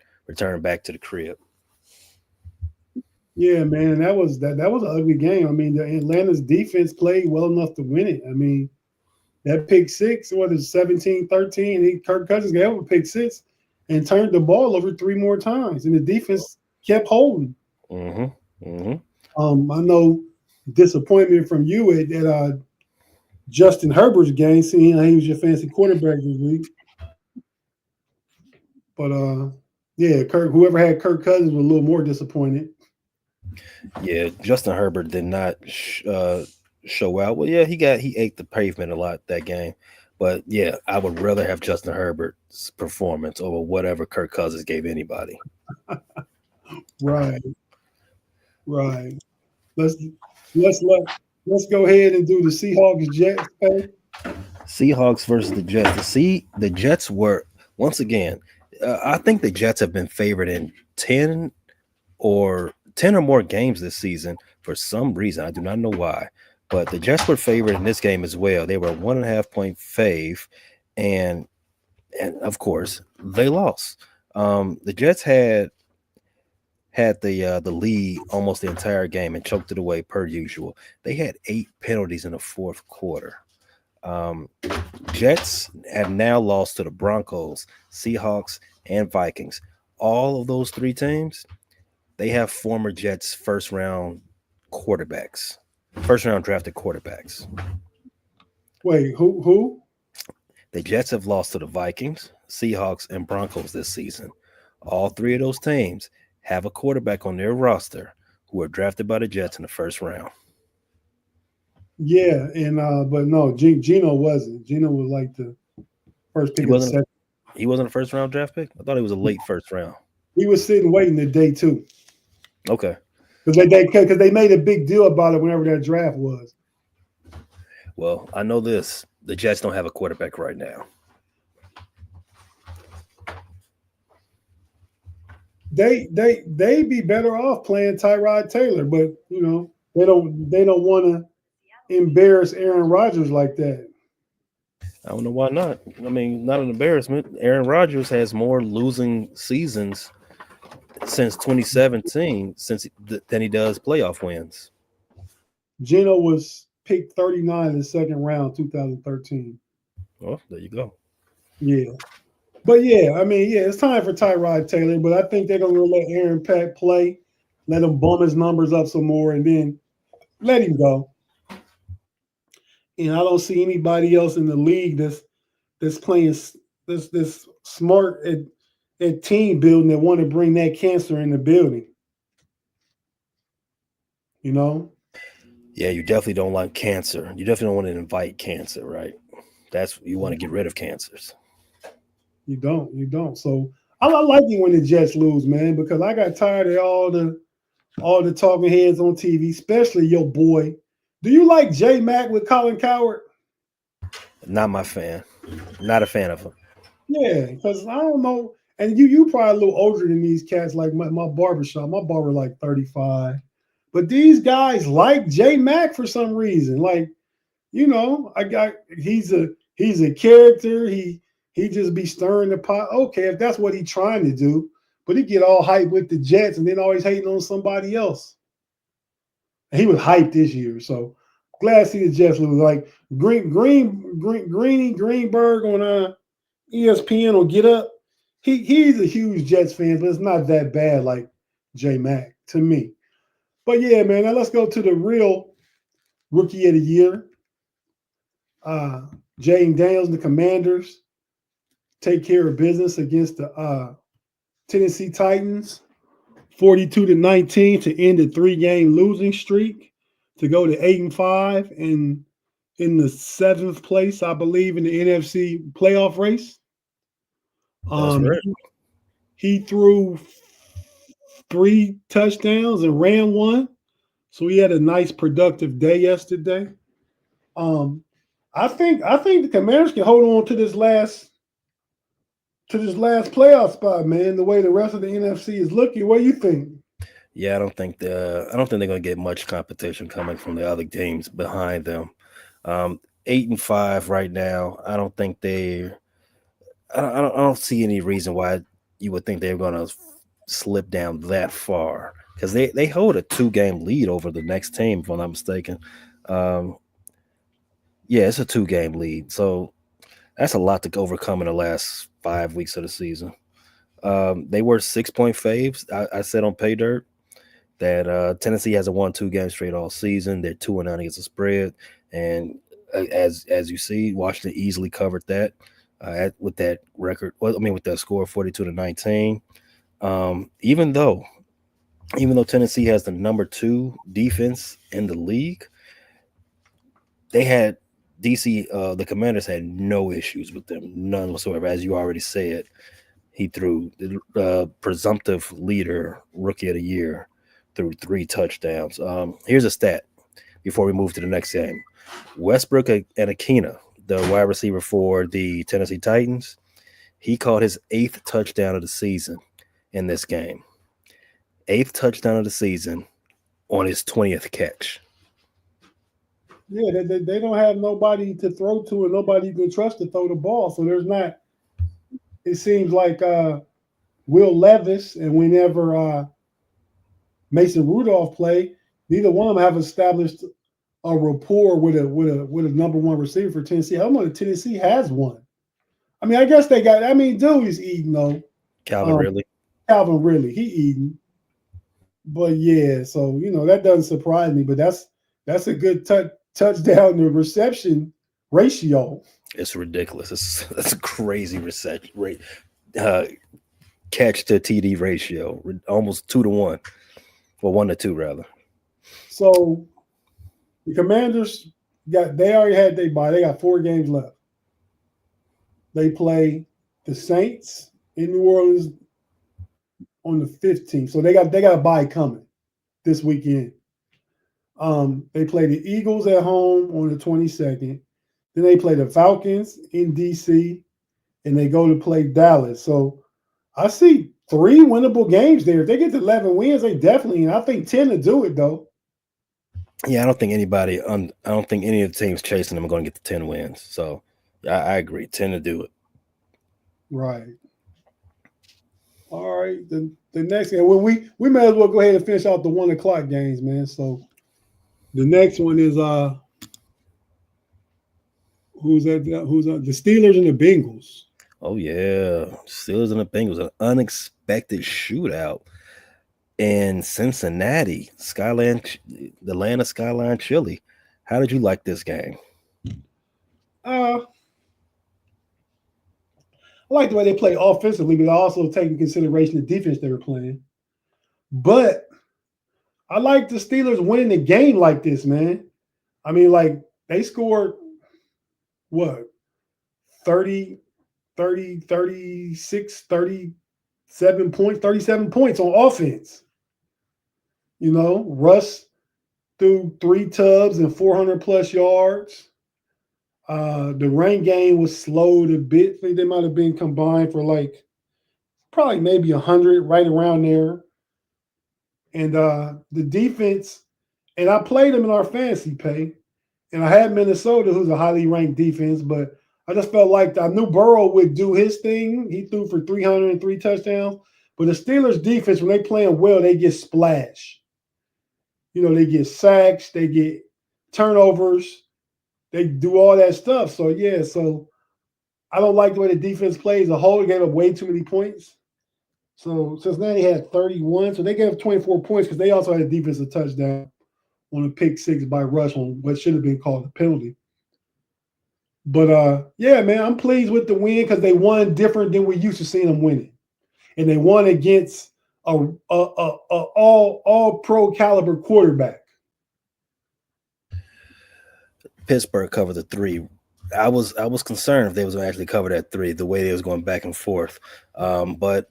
Speaker 2: back to the crib.
Speaker 1: Yeah, man, and that was an ugly game. I mean, the Atlanta's defense played well enough to win it. I mean, that pick six, what is 17-13? Kirk Cousins got over pick six and turned the ball over 3 more times, and the defense kept holding.
Speaker 2: Mm-hmm. Mm-hmm.
Speaker 1: I know disappointment from you at Justin Herbert's game, seeing how he was your fancy quarterback this week. But yeah, whoever had Kirk Cousins was a little more disappointed.
Speaker 2: Yeah, Justin Herbert did not show out. Well, yeah, he ate the pavement a lot that game. But yeah, I would rather have Justin Herbert's performance over whatever Kirk Cousins gave anybody.
Speaker 1: Right. Let's go ahead and do the Seahawks Jets. Okay?
Speaker 2: Seahawks versus the Jets. The Jets were once again. I think the Jets have been favored in 10 or more games this season for some reason. I do not know why, but the Jets were favored in this game as well. They were 1.5 point fave, and of course they lost. The Jets had the lead almost the entire game and choked it away per usual. They had 8 penalties in the fourth quarter. Jets have now lost to the Broncos, Seahawks, and Vikings. All of those 3 teams, they have former Jets first round drafted quarterbacks.
Speaker 1: Wait, who?
Speaker 2: The Jets have lost to the Vikings, Seahawks, and Broncos this season. All 3 of those teams have a quarterback on their roster who were drafted by the Jets in the first round.
Speaker 1: Yeah, and but no, Geno wasn't. Geno was like the first pick.
Speaker 2: He wasn't a first round draft pick? I thought he was a late first round.
Speaker 1: He was sitting waiting the day 2.
Speaker 2: Okay.
Speaker 1: Because they made a big deal about it whenever that draft was.
Speaker 2: Well, I know this. The Jets don't have a quarterback right now.
Speaker 1: They be better off playing Tyrod Taylor, but you know, they don't want to embarrass Aaron Rodgers like that.
Speaker 2: I don't know why not. I mean, not an embarrassment. Aaron Rodgers has more losing seasons since 2017 than he does playoff wins.
Speaker 1: Geno was picked 39 in the second round, 2013.
Speaker 2: Well, there you go.
Speaker 1: Yeah. But yeah, I mean, yeah, it's time for Tyrod Taylor, but I think they're gonna let Aaron Peck play, let him bum his numbers up some more, and then let him go. And I don't see anybody else in the league that's playing this smart at team building that want to bring that cancer in the building. You know?
Speaker 2: Yeah, you definitely don't like cancer. You definitely don't want to invite cancer, right? You want to get rid of cancers.
Speaker 1: You don't. So I like it when the Jets lose, man, because I got tired of all the talking heads on TV, especially your boy. Do you like J Mac with Colin Cowherd?
Speaker 2: Not my fan. Not a fan of him.
Speaker 1: Yeah, because I don't know. And you probably a little older than these cats, like my barbershop. My barber like 35. But these guys like J Mac for some reason. Like, you know, he's a character. He He just be stirring the pot. Okay, if that's what he's trying to do, but he get all hyped with the Jets and then always hating on somebody else. And he was hyped this year, so glad to see the Jets lose. Like Greenberg on ESPN or Get Up. He's a huge Jets fan, but it's not that bad like J Mac to me. But yeah, man, now let's go to the real rookie of the year. Uh, Jaden Daniels and the Commanders take care of business against the Tennessee Titans, 42-19 to end a 3-game losing streak to go to 8-5 and in the 7th place, I believe, in the NFC playoff race.
Speaker 2: That's right.
Speaker 1: He threw 3 touchdowns and ran one, so he had a nice productive day yesterday. Um, I think the Commanders can hold on to this last playoff spot, man. The way the rest of the NFC is looking, what do you think?
Speaker 2: Yeah, I don't think they're going to get much competition coming from the other teams behind them. 8-5 right now. I don't think they. I don't see any reason why you would think they're going to slip down that far because they hold a 2-game lead over the next team, if I'm not mistaken. Um, yeah, it's a 2-game lead, so that's a lot to overcome in the last 5 weeks of the season. They were 6-point faves. I said on Pay Dirt that Tennessee hasn't won 2 games straight all season. They're 2-9 against the spread, and as you see, Washington easily covered that with that record. Well, I mean, with that score 42-19. Even though Tennessee has the number 2 defense in the league, they had DC. The Commanders had no issues with them, none whatsoever. As you already said, he threw the presumptive leader, rookie of the year, threw 3 touchdowns. Here's a stat before we move to the next game. Westbrook and Akina, the wide receiver for the Tennessee Titans, he caught his 8th touchdown of the season in this game. 8th touchdown of the season on his 20th catch.
Speaker 1: Yeah, they don't have nobody to throw to and nobody you can trust to throw the ball. So there's not. It seems like Will Levis and whenever Mason Rudolph play, neither one of them have established a rapport with a number 1 receiver for Tennessee. I don't know if Tennessee has one. I mean, I guess they got. I mean, Dewey's eating though.
Speaker 2: Calvin Ridley.
Speaker 1: Calvin Ridley, he eating. But yeah, so that doesn't surprise me. But that's a good touchdown to reception ratio.
Speaker 2: It's ridiculous. That's a crazy reception rate. Catch to TD ratio, almost 2-1, or 1-2 rather.
Speaker 1: So the Commanders they already had their bye. They got 4 games left. They play the Saints in New Orleans on the 15th. So they got a bye coming this weekend. They play the Eagles at home on the 22nd. Then they play the Falcons in DC, and they go to play Dallas. So I see 3 winnable games there. If they get to 11 wins, they definitely. I think 10 to do it though.
Speaker 2: Yeah, I don't think any of the teams chasing them are going to get the 10 wins. So I agree, 10 to do it.
Speaker 1: Right. All right. The next game. Well, we may as well go ahead and finish out the 1:00 games, man. So the next one is who's that? The Steelers and the Bengals.
Speaker 2: Oh yeah, Steelers and the Bengals, an unexpected shootout in Cincinnati, the land of Skyline Chili. How did you like this game?
Speaker 1: I like the way they play offensively, but I also take into consideration the defense they were playing. But I like the Steelers winning the game like this, man. I mean, like they scored what 30, 30, 36, 37 points, 37 points on offense. Russ threw 3 tubs and 400 plus yards. The rain game was slowed a bit. I think they might have been combined for like probably maybe 100, right around there. And the defense, and I played them in our fantasy pay, and I had Minnesota, who's a highly ranked defense, but I just felt like I knew Burrow would do his thing. He threw for 303 touchdowns. But the Steelers defense, when they playing well, they get splashed. They get sacks, they get turnovers, they do all that stuff. So yeah, so I don't like the way the defense plays. The whole gave up way too many points. So Cincinnati had 31, so they gave up 24 points because they also had a defensive touchdown on a pick six by Rush on what should have been called a penalty. But yeah, man, I'm pleased with the win because they won different than we used to seeing them winning, and they won against a all pro caliber quarterback.
Speaker 2: Pittsburgh covered the 3. I was concerned if they was going to actually cover that 3, the way they was going back and forth. But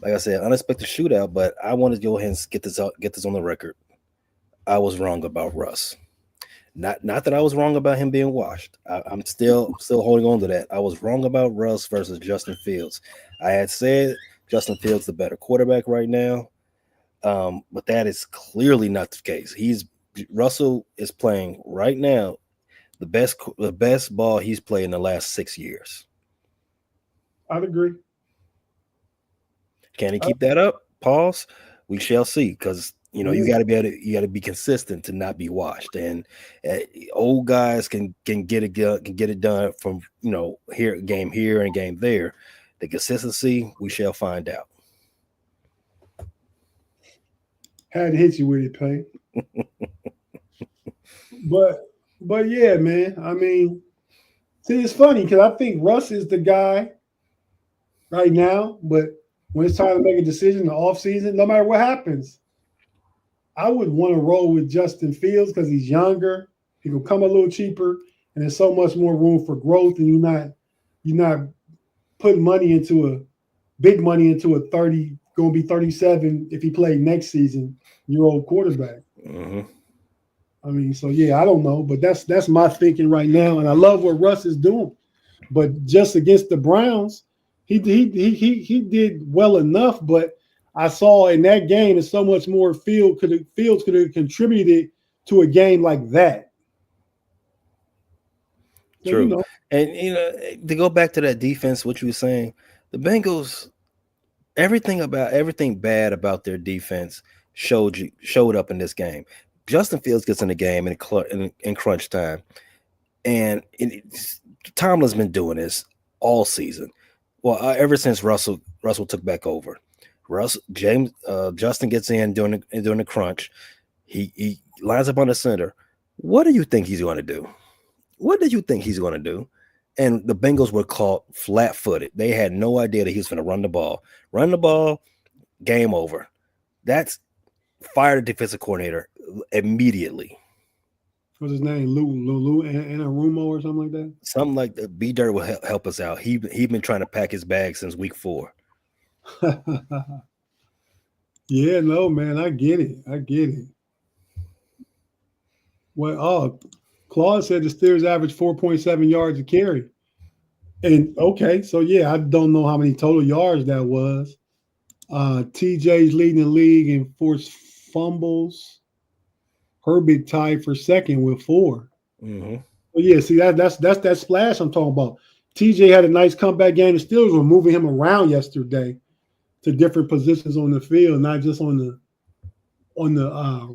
Speaker 2: like I said, unexpected shootout. But I wanted to go ahead and get this on the record. I was wrong about Russ. Not that I was wrong about him being washed. I'm still holding on to that. I was wrong about Russ versus Justin Fields. I had said Justin Fields the better quarterback right now, but that is clearly not the case. Russell is playing right now the best ball he's played in the last 6 years.
Speaker 1: I'd agree.
Speaker 2: Can he keep that up? Pause. We shall see, because you got to be able to, you got to be consistent to not be washed. And old guys can get it done from game here and game there. The consistency, we shall find out.
Speaker 1: Had to hit you with it, Pay. but yeah, man. I mean, see, it's funny because I think Russ is the guy right now, but when it's time to make a decision in the offseason, no matter what happens, I would want to roll with Justin Fields because he's younger. He will come a little cheaper, and there's so much more room for growth. And you're not putting big money into a 30, going to be 37 if he played next season, year old quarterback.
Speaker 2: Mm-hmm.
Speaker 1: I mean, so yeah, I don't know, but that's my thinking right now, and I love what Russ is doing. But just against the Browns, he did well enough, but I saw in that game is so much more Fields could have contributed to a game like that. So,
Speaker 2: true. And to go back to that defense, what you were saying, the Bengals, everything bad about their defense showed up in this game. Justin Fields gets in the game in crunch time, and Tomlin's been doing this all season. Well, ever since Russell took back over. Justin gets in during the crunch. He lines up on the center. What do you think he's going to do? What did you think he's going to do? And the Bengals were caught flat-footed. They had no idea that he was going to run the ball. Run the ball, game over. That's fire the defensive coordinator immediately.
Speaker 1: What's his name? Lou Anarumo or something like that?
Speaker 2: Something like that. B Dirt will help us out. He been trying to pack his bag since week 4.
Speaker 1: Yeah, no, man, I get it. Well, Claude said the Steelers average 4.7 yards a carry. And okay, so yeah, I don't know how many total yards that was. TJ's leading the league in forced fumbles. Herbig tied for second with 4.
Speaker 2: Mm-hmm.
Speaker 1: Well, yeah, see that's that splash I'm talking about. TJ had a nice comeback game. The Steelers were moving him around yesterday to different positions on the field, not just on the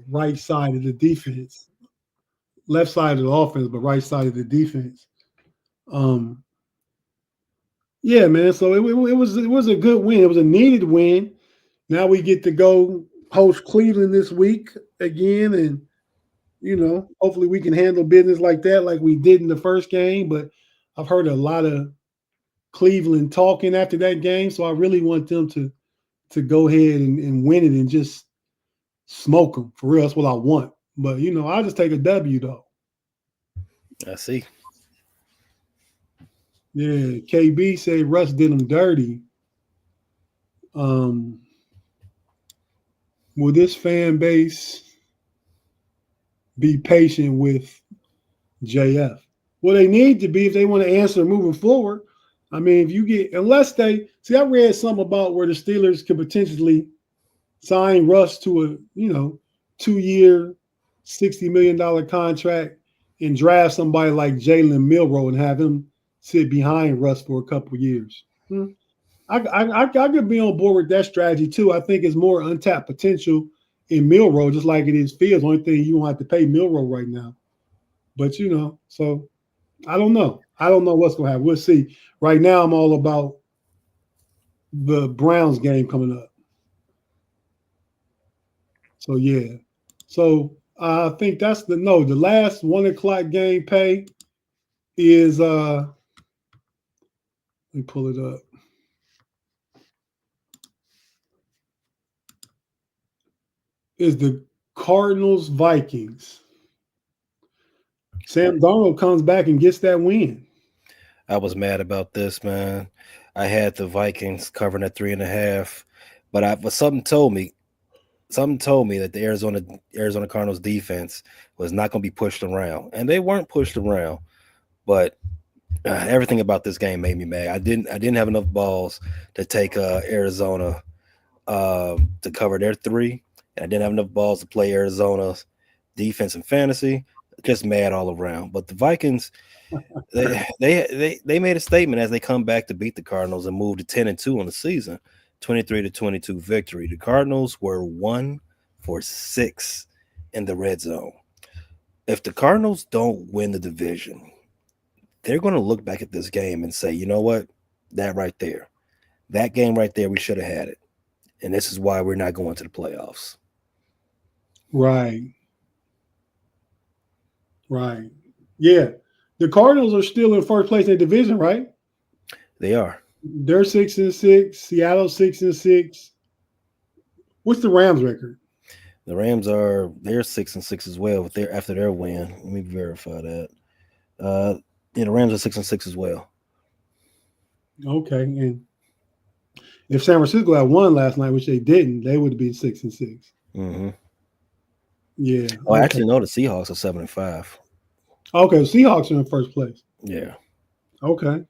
Speaker 1: right side of the defense, left side of the offense, but right side of the defense. Yeah, man. So it was a good win. It was a needed win. Now we get to go host Cleveland this week again, and hopefully we can handle business like that, like we did in the first game. But I've heard a lot of Cleveland talking after that game, so I really want them to go ahead and win it and just smoke them for real. That's what I want. But I'll just take a W though.
Speaker 2: I see.
Speaker 1: Yeah, KB said Russ did him dirty. Will this fan base be patient with JF? Well, they need to be if they want to answer moving forward. I mean, unless I read something about where the Steelers could potentially sign Russ to a 2-year, $60 million contract and draft somebody like Jalen Milroe and have him sit behind Russ for a couple years. I could be on board with that strategy too. I think it's more untapped potential in Milrow, just like it is Fields. Only thing you don't have to pay Milrow right now. But so I don't know. I don't know what's gonna happen. We'll see. Right now, I'm all about the Browns game coming up. So yeah. So I think that's the last 1 o'clock game pay is let me pull it up. Is the Cardinals Vikings. Sam Darnold comes back and gets that win.
Speaker 2: I was mad about this, man. I had the Vikings covering at 3.5, but something told me that the Arizona Cardinals defense was not going to be pushed around, and they weren't pushed around. But everything about this game made me mad. I didn't have enough balls to take Arizona to cover their 3, and I didn't have enough balls to play Arizona's defense and fantasy. Just mad all around. But the Vikings, they made a statement as they come back to beat the Cardinals and move to 10-2 on the season, 23-22 victory. The Cardinals were 1 for 6 in the red zone. If the Cardinals don't win the division, they're going to look back at this game and say, you know what, that game right there, we should have had it, and this is why we're not going to the playoffs.
Speaker 1: Right. Yeah. The Cardinals are still in first place in the division, right?
Speaker 2: They are.
Speaker 1: They're 6-6. Seattle 6-6. What's the Rams record?
Speaker 2: The Rams they're 6-6 as well, but they're after their win. Let me verify that. The Rams are 6-6 as well.
Speaker 1: Okay, and if San Francisco had won last night, which they didn't, they would be 6-6.
Speaker 2: Mm-hmm.
Speaker 1: Yeah.
Speaker 2: Oh, okay. Actually, no, the Seahawks are 7-5.
Speaker 1: Okay, Seahawks are in first place.
Speaker 2: Yeah.
Speaker 1: Okay.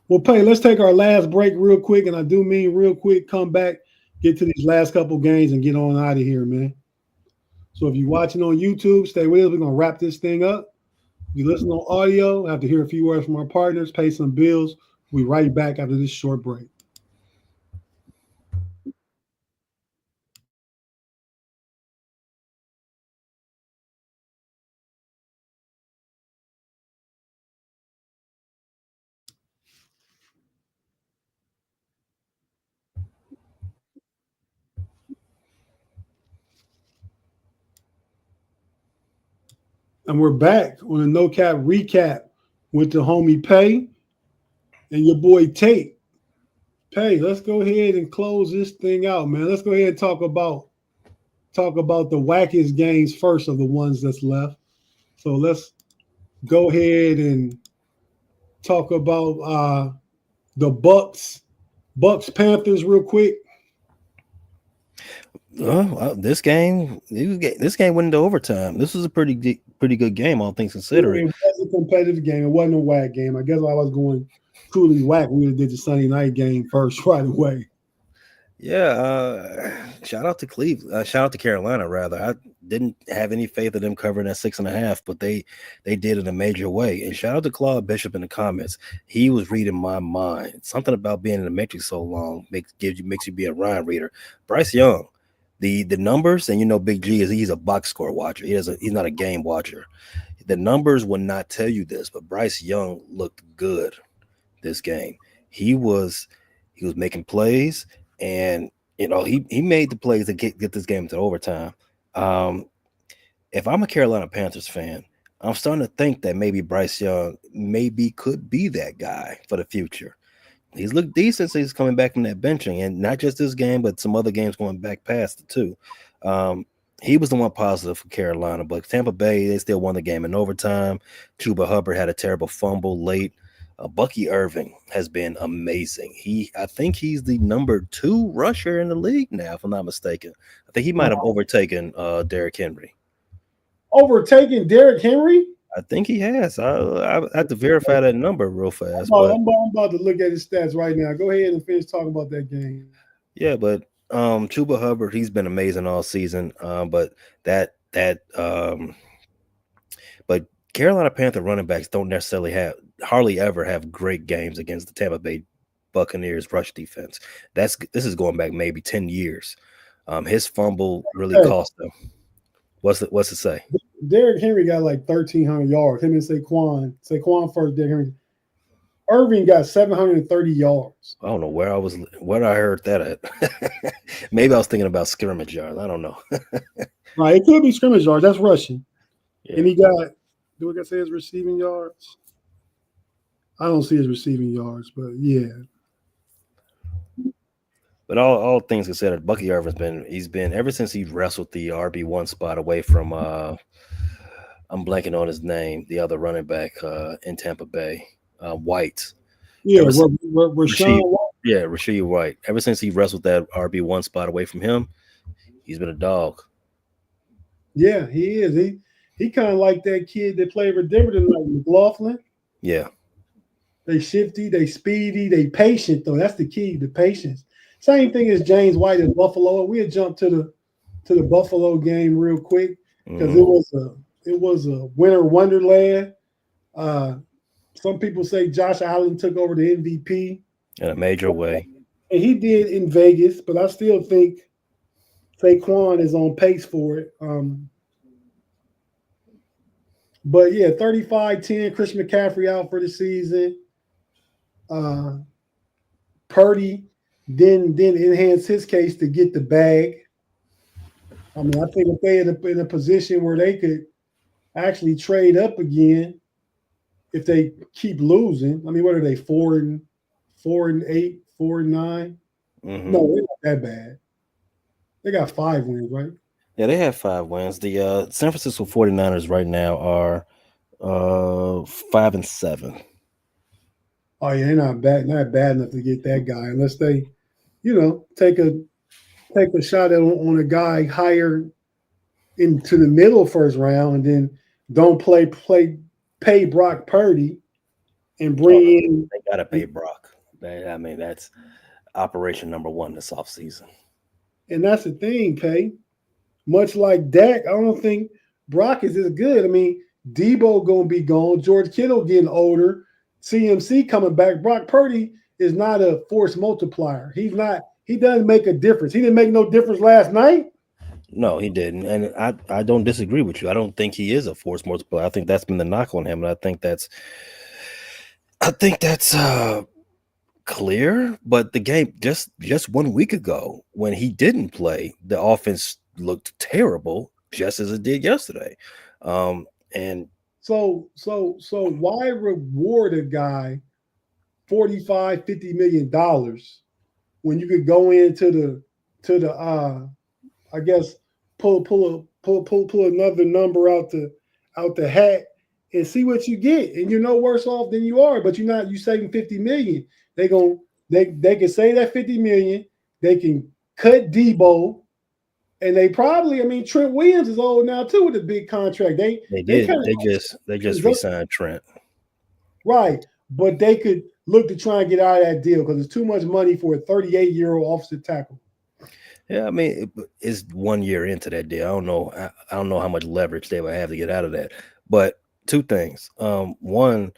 Speaker 1: Well, Pay, let's take our last break real quick, and I do mean real quick. Come back, get to these last couple games, and get on out of here, man. So if you're watching on YouTube, stay with us. We're gonna wrap this thing up. If you listen on audio, have to hear a few words from our partners, pay some bills. We'll be right back after this short break. And we're back on a no cap recap with the homie Pay and your boy Tate. Pay, let's go ahead and close this thing out, man. Let's go ahead and talk about the wackiest games first of the ones that's left. So let's go ahead and talk about the Bucks Panthers real quick.
Speaker 2: This game went into overtime. This was a pretty good game, all things considered.
Speaker 1: It was a competitive game. It wasn't a whack game. I guess if I was going truly whack, we would have did the Sunday night game first right away.
Speaker 2: Yeah, shout out to Cleveland. Shout out to Carolina, rather. I didn't have any faith in them covering that 6.5, but they did in a major way. And shout out to Claude Bishop in the comments. He was reading my mind. Something about being in the matrix so long makes you be a Ryan reader. Bryce Young, the numbers, and Big G he's a box score watcher. He's not a game watcher. The numbers would not tell you this, but Bryce Young looked good this game. He was making plays. And he made the plays to get this game to overtime. If I'm a Carolina Panthers fan, I'm starting to think that maybe Bryce Young could be that guy for the future. He's looked decent since he's coming back from that benching, and not just this game, but some other games going back past it too. He was the one positive for Carolina, but Tampa Bay, they still won the game in overtime. Chuba Hubbard had a terrible fumble late. Bucky Irving has been amazing. I think he's the number 2 rusher in the league now, if I'm not mistaken. I think he might have overtaken Derrick Henry.
Speaker 1: Overtaken Derrick Henry?
Speaker 2: I think he has. I have to verify that number real fast.
Speaker 1: I'm about to look at his stats right now. Go ahead and finish talking about that game.
Speaker 2: Yeah, but Chuba Hubbard, he's been amazing all season. But Carolina Panther running backs don't necessarily hardly ever have great games against the Tampa Bay Buccaneers rush defense. This is going back maybe 10 years. His fumble really
Speaker 1: Hey,
Speaker 2: cost them. What's it say?
Speaker 1: Derrick Henry got like 1,300 yards. Him and Saquon. Saquon first. Derrick Henry. Irving got 730 yards.
Speaker 2: I don't know where I heard that at. Maybe I was thinking about scrimmage yards. I don't know.
Speaker 1: Right, it could be scrimmage yards. That's rushing.
Speaker 2: Yeah.
Speaker 1: And he got. Do I say his receiving yards? I don't see his receiving yards, but yeah.
Speaker 2: But all things considered, Bucky Irvin's he's been ever since he wrestled the RB1 spot away from I'm blanking on his name, the other running back in Tampa Bay, White.
Speaker 1: Yeah,
Speaker 2: Ever since,
Speaker 1: Rashawn
Speaker 2: Rasheed,
Speaker 1: White.
Speaker 2: yeah, Rasheed White. Ever since he wrestled that RB1 spot away from him, he's been a dog.
Speaker 1: Yeah, he is. He kind of like that kid that played for Denver tonight, McLaughlin.
Speaker 2: Yeah.
Speaker 1: They shifty, they speedy, they patient though. That's the key, the patience. Same thing as James White at Buffalo. We'll jump to the Buffalo game real quick because it was a winter wonderland. Some people say Josh Allen took over the MVP
Speaker 2: in a major way,
Speaker 1: and he did in Vegas, but I still think Saquon is on pace for it. But yeah, 35-10, Chris McCaffrey out for the season. Purdy didn't enhance his case to get the bag. I mean, I think if they in a position where they could actually trade up again, if they keep losing, I mean, what are they 4-8, 4-9?
Speaker 2: Mm-hmm.
Speaker 1: No, they're not that bad. They got 5 wins, right?
Speaker 2: Yeah, they have 5 wins. The San Francisco 49ers right now are 5-7.
Speaker 1: Oh yeah, they're not bad enough to get that guy unless they, take a shot on a guy higher into the middle first round and then don't pay Brock Purdy and bring in.
Speaker 2: They gotta pay Brock. I mean, that's operation number 1 this offseason.
Speaker 1: And that's the thing, Pay. Much like Dak, I don't think Brock is as good. I mean, Debo gonna be gone. George Kittle getting older. CMC coming back. Brock Purdy is not a force multiplier. He's not. He doesn't make a difference. He didn't make no difference last night.
Speaker 2: No, he didn't. And I don't disagree with you. I don't think he is a force multiplier. I think that's been the knock on him. And I think that's clear. But the game just 1 week ago when he didn't play, the offense looked terrible, just as it did yesterday. And
Speaker 1: so why reward a guy $45-50 million when you could go into the I guess pull another number out the hat and see what you get, and you're no worse off than you are, but you saving 50 million. They can save that 50 million. They can cut Debo, and they probably, I mean, Trent Williams is old now too with a big contract. They
Speaker 2: just re-signed Trent.
Speaker 1: Right. But they could look to try and get out of that deal because it's too much money for a 38-year-old offensive tackle.
Speaker 2: Yeah, I mean, it's 1 year into that deal. I don't know how much leverage they would have to get out of that. But 2 things. One,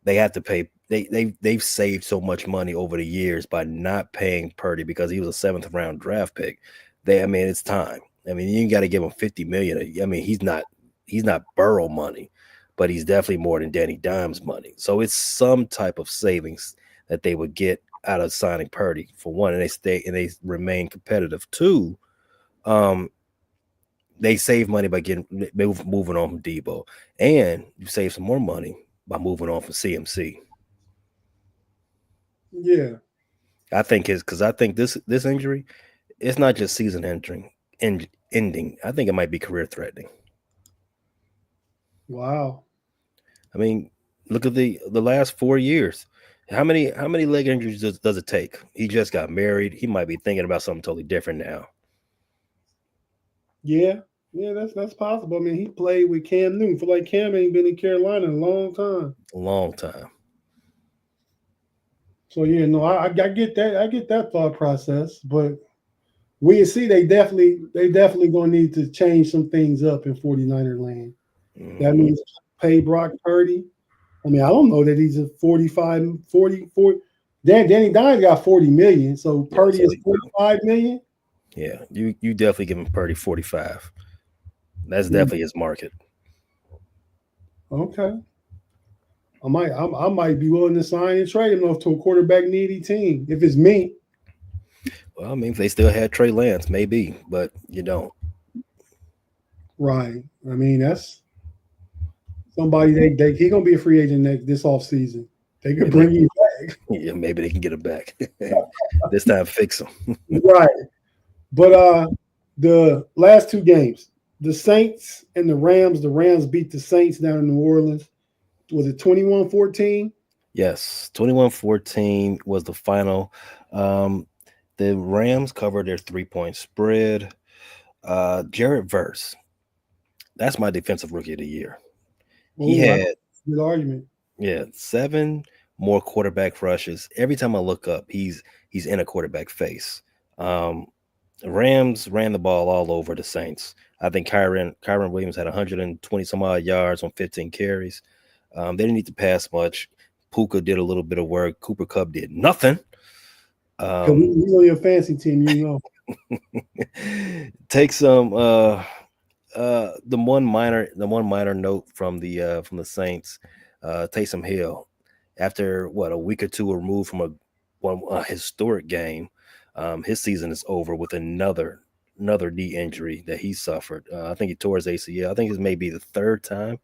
Speaker 2: they have to pay. They've saved so much money over the years by not paying Purdy because he was a 7th round draft pick. It's time. I mean, you got to give him $50 million. I mean, he's not Burrow money, but he's definitely more than Danny Dimes money. So it's some type of savings that they would get out of signing Purdy, for one, and they remain competitive. 2, they save money by moving on from Debo, and you save some more money by moving on from CMC.
Speaker 1: Yeah,
Speaker 2: I think this injury, it's not just season ending. I think it might be career threatening.
Speaker 1: Wow.
Speaker 2: I mean, look at the last 4 years. How many leg injuries does it take? He just got married. He might be thinking about something totally different now.
Speaker 1: Yeah, that's possible. I mean, he played with Cam Newton. I feel like Cam ain't been in Carolina in a long time.
Speaker 2: A long time.
Speaker 1: So yeah, no, I get that. I get that thought process, but we see they definitely gonna need to change some things up in 49er land. Mm-hmm. That means pay Brock Purdy. I mean, I don't know that he's a 45, 40, 40. Danny Dimes got 40 million, so
Speaker 2: Yeah,
Speaker 1: Purdy
Speaker 2: so
Speaker 1: is 45 million.
Speaker 2: yeah, you definitely give him Purdy 45. That's
Speaker 1: Mm,
Speaker 2: definitely his market.
Speaker 1: okay. I might be willing to sign and trade him off to a quarterback needy team if it's me.
Speaker 2: Well, I mean, if they still had Trey Lance, maybe, but you don't.
Speaker 1: Right. I mean, that's somebody they he gonna be a free agent this off season. They could
Speaker 2: Maybe
Speaker 1: bring you
Speaker 2: yeah, maybe they can get him back. This time, fix him.
Speaker 1: right. But the last two games, the Saints and the Rams beat the Saints down in New Orleans. Was it 21-14?
Speaker 2: Yes, 21-14 was the final. Um, the Rams covered their 3-point spread. Jared Verse, that's my defensive rookie of the year. He
Speaker 1: Oh,
Speaker 2: had,
Speaker 1: that's a good argument.
Speaker 2: yeah, 7 more quarterback rushes. Every time I look up, he's in a quarterback face. Um, Rams ran the ball all over the Saints. I think Kyron Williams had 120 some odd yards on 15 carries. They didn't need to pass much. Puka did a little bit of work. Cooper Cup did nothing.
Speaker 1: Because
Speaker 2: Um,
Speaker 1: he's on your fancy team, you know.
Speaker 2: take some the one minor note from the Saints, Taysom Hill, after what, a week or two removed from a historic game, his season is over with another knee injury that he suffered. I think he tore his ACL. I think this may be the third time in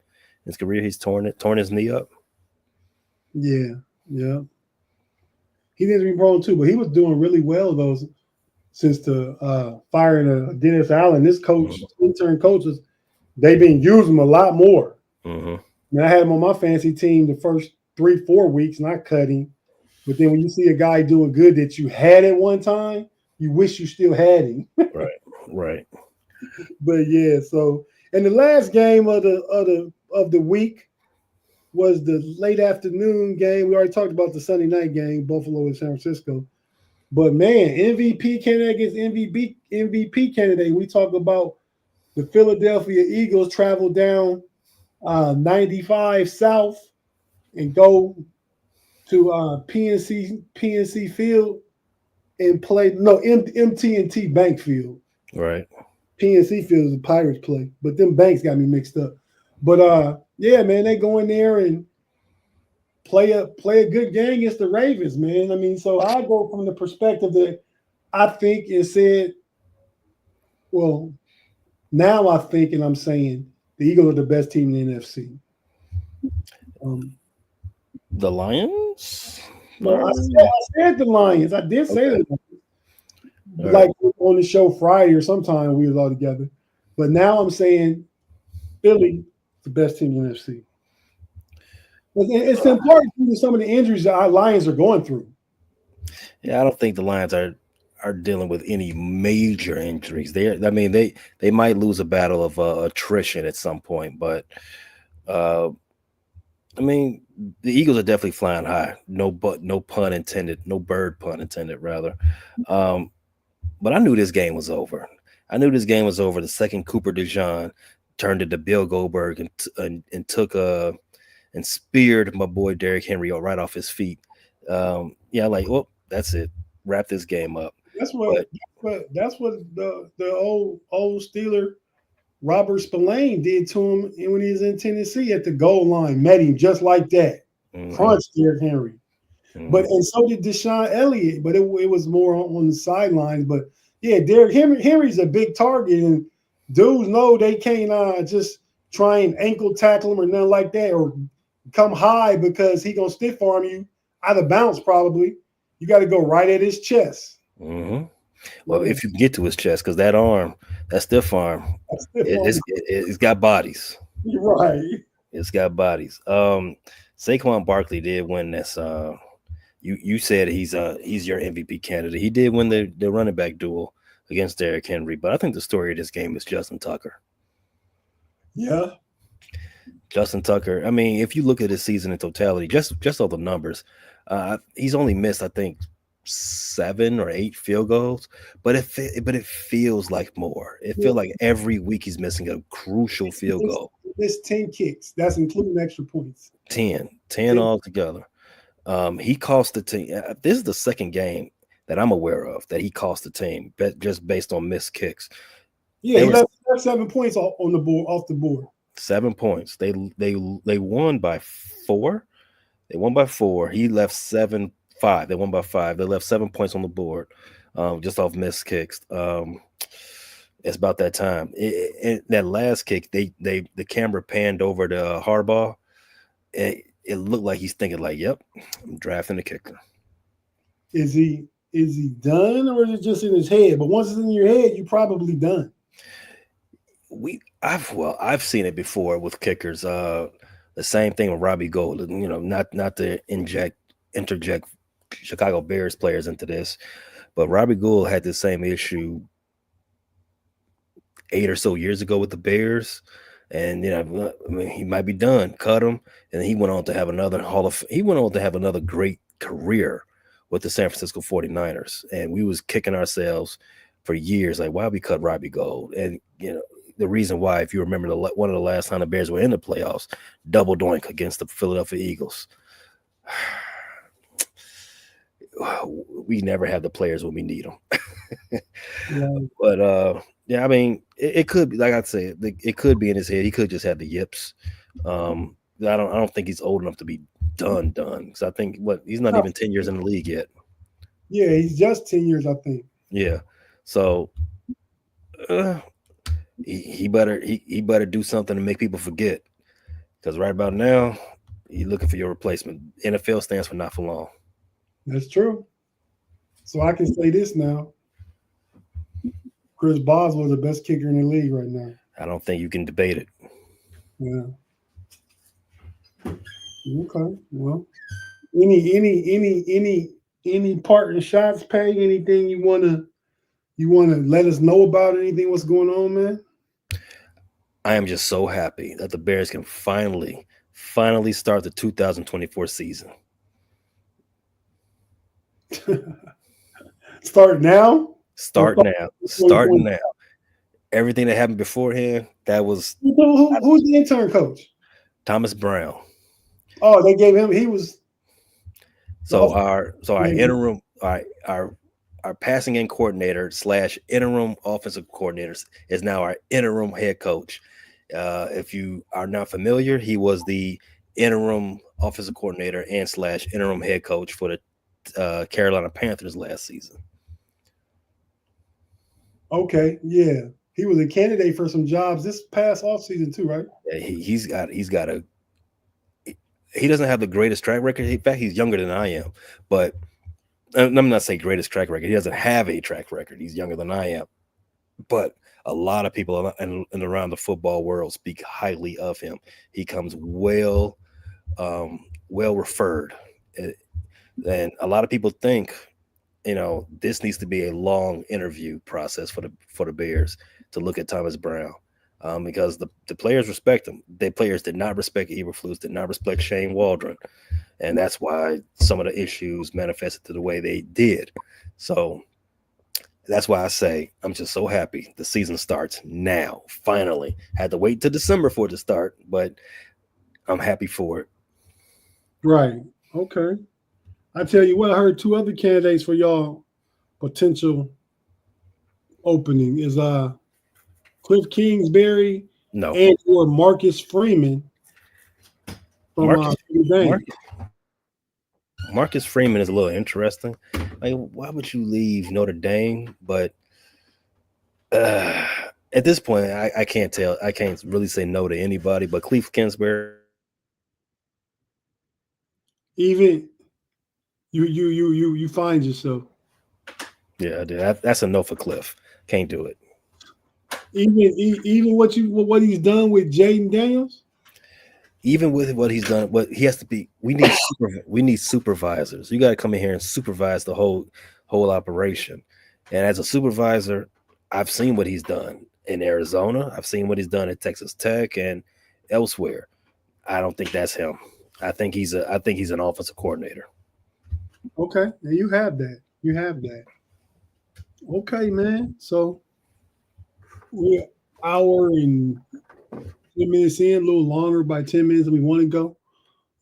Speaker 2: his career he's torn his knee up.
Speaker 1: Yeah, yeah. He needs to be prone too, but he was doing really well though since the firing of Dennis Allen. This coach,
Speaker 2: Hmm.
Speaker 1: intern coaches, they've been using him a lot more.
Speaker 2: Hmm.
Speaker 1: I mean, I had him on my fancy team the first 3, 4 weeks, and I cut him. But then when you see a guy doing good that you had at one time, you wish you still had him.
Speaker 2: Right, right.
Speaker 1: But yeah, so and the last game of the week was the late afternoon game. We already talked about the Sunday night game, Buffalo and San Francisco. But man, MVP candidate against MVP candidate. We talk about the Philadelphia Eagles travel down 95 South and go to PNC Field and play MT&T Bank Field.
Speaker 2: Right.
Speaker 1: PNC Field is a Pirates play, but them banks got me mixed up. But yeah, man, they go in there and play a good game against the Ravens, man. I mean, so I go from the perspective that I think and said, well, now I think and I'm saying the Eagles are the best team in the NFC. Um,
Speaker 2: The Lions?
Speaker 1: no, I said the Lions. I did say
Speaker 2: Okay.
Speaker 1: that,
Speaker 2: All right.
Speaker 1: like on the show Friday or sometime we was all together. But now I'm saying Philly is the best team in the NFC. It's important due to some of the injuries that our Lions are going through.
Speaker 2: Yeah, I don't think the Lions are dealing with any major injuries. I mean, they might lose a battle of attrition at some point, but uh, I mean, the Eagles are definitely flying high. No pun intended. No bird pun intended, rather. Um, but I knew this game was over. I knew this game was over the second Cooper DeJean turned into Bill Goldberg and took and speared my boy Derrick Henry right off his feet. Yeah, like, well, that's it. Wrap this game up.
Speaker 1: That's what
Speaker 2: But
Speaker 1: that's what the old Steeler Robert Spillane did to him when he was in Tennessee at the goal line. Met him just like that.
Speaker 2: mhm,
Speaker 1: Crunched Derrick Henry. But
Speaker 2: mhm.
Speaker 1: and so did Deshaun Elliott, but it was more on the sidelines. But yeah, Derrick Henry's a big target, and dudes know they can't just try and ankle tackle him or nothing like that, or come high because he gonna stiff arm you out of bounds probably. You got to go right at his chest.
Speaker 2: Mhm. Well,
Speaker 1: Yeah,
Speaker 2: if you can get to his chest, because that arm, that stiff arm,
Speaker 1: stiff arm.
Speaker 2: it's got bodies.
Speaker 1: You're right.
Speaker 2: It's got bodies. Saquon Barkley did win this. You said he's your MVP candidate. He did win the running back duel against Derrick Henry, but I think the story of this game is Justin Tucker.
Speaker 1: Yeah.
Speaker 2: Justin Tucker. I mean, if you look at his season in totality, just all the numbers, he's only missed, I think, 7 or 8 field goals, but it feels like more. It
Speaker 1: Yeah.
Speaker 2: feels like every week he's missing a crucial field
Speaker 1: It's,
Speaker 2: goal.
Speaker 1: missed 10 kicks. That's including extra points.
Speaker 2: 10 altogether. He cost the team. This is the second game that I'm aware of that he cost the team, just based on missed kicks.
Speaker 1: Yeah, he left 7 points on the board, off the board.
Speaker 2: 7 points. They won by 4. They won by 4. He left 5. They won by 5. They left 7 points on the board, just off missed kicks. It's about that time. That last kick, the camera panned over to Harbaugh. It looked like he's thinking like, "Yep, I'm drafting the kicker."
Speaker 1: Is he done, or is it just in his head? But once it's in your head, you're probably done.
Speaker 2: I've seen it before with kickers. The same thing with Robbie Gould. You know, not to interject Chicago Bears players into this, but Robbie Gould had the same issue 8 or so years ago with the Bears. And he might be done. Cut him, and he went on to have another great career with the San Francisco 49ers. And we was kicking ourselves for years, like, why we cut Robbie Gould? And the reason why, if you remember, one of the last time the Bears were in the playoffs, double doink against the Philadelphia Eagles. We never have the players when we need them. Yeah. But yeah, I mean, it could be, like I said, it could be in his head. He could just have the yips. I don't think he's old enough to be done. Because I think he's not even 10 years in the league yet.
Speaker 1: Yeah, he's just 10 years, I think.
Speaker 2: Yeah, so he better do something to make people forget. Because right about now, you're looking for your replacement. NFL stands for not for long.
Speaker 1: That's true. So I can say this now. Chris Boswell is the best kicker in the league right now.
Speaker 2: I don't think you can debate it.
Speaker 1: Yeah. Okay. Well, any parting shots, Peg? Anything you wanna let us know about? Anything? What's going on, man?
Speaker 2: I am just so happy that the Bears can finally start the 2024 season.
Speaker 1: Start now.
Speaker 2: Start now. Everything that happened beforehand, that was
Speaker 1: who's the intern coach?
Speaker 2: Thomas Brown.
Speaker 1: Oh, they gave him. He was.
Speaker 2: So our interim, our passing game coordinator / interim offensive coordinators is now our interim head coach. If you are not familiar, he was the interim offensive coordinator and / interim head coach for the Carolina Panthers last season.
Speaker 1: Okay, yeah, he was a candidate for some jobs this past offseason too, right?
Speaker 2: Yeah, he doesn't have the greatest track record. In fact, he's younger than I am, but I'm not saying greatest track record. He doesn't have a track record. He's younger than I am, but a lot of people in around the football world speak highly of him. He comes well referred, and a lot of people think, this needs to be a long interview process for the Bears to look at Thomas Brown, because the players respect him. The players did not respect Eberflus, did not respect Shane Waldron, and that's why some of the issues manifested to the way they did. So that's why I say I'm just so happy the season starts now. Finally, had to wait till December for it to start, but I'm happy for it.
Speaker 1: Right. Okay. I tell you what, I heard 2 other candidates for y'all potential opening is Cliff Kingsbury and or Marcus Freeman from
Speaker 2: Marcus Freeman is a little interesting. Like, why would you leave Notre Dame? But at this point, I can't tell. I can't really say no to anybody. But Cliff Kingsbury,
Speaker 1: even you find yourself.
Speaker 2: Yeah, that's a no for Cliff. Can't do it.
Speaker 1: Even what he's done with Jaden Daniels.
Speaker 2: Even with what he's done, what he has to be, we need supervisors. You got to come in here and supervise the whole operation. And as a supervisor, I've seen what he's done in Arizona. I've seen what he's done at Texas Tech and elsewhere. I don't think that's him. I think he's an offensive coordinator.
Speaker 1: Okay, and you have that. Okay, man. So we're hour and 10 minutes in, a little longer by 10 minutes than we want to go.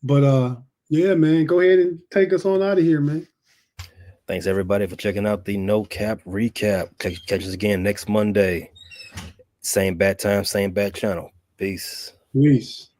Speaker 1: But yeah, man, go ahead and take us on out of here, man.
Speaker 2: Thanks everybody for checking out the No Cap Recap. Catch us again next Monday. Same bat time, same bat channel. Peace.
Speaker 1: Peace.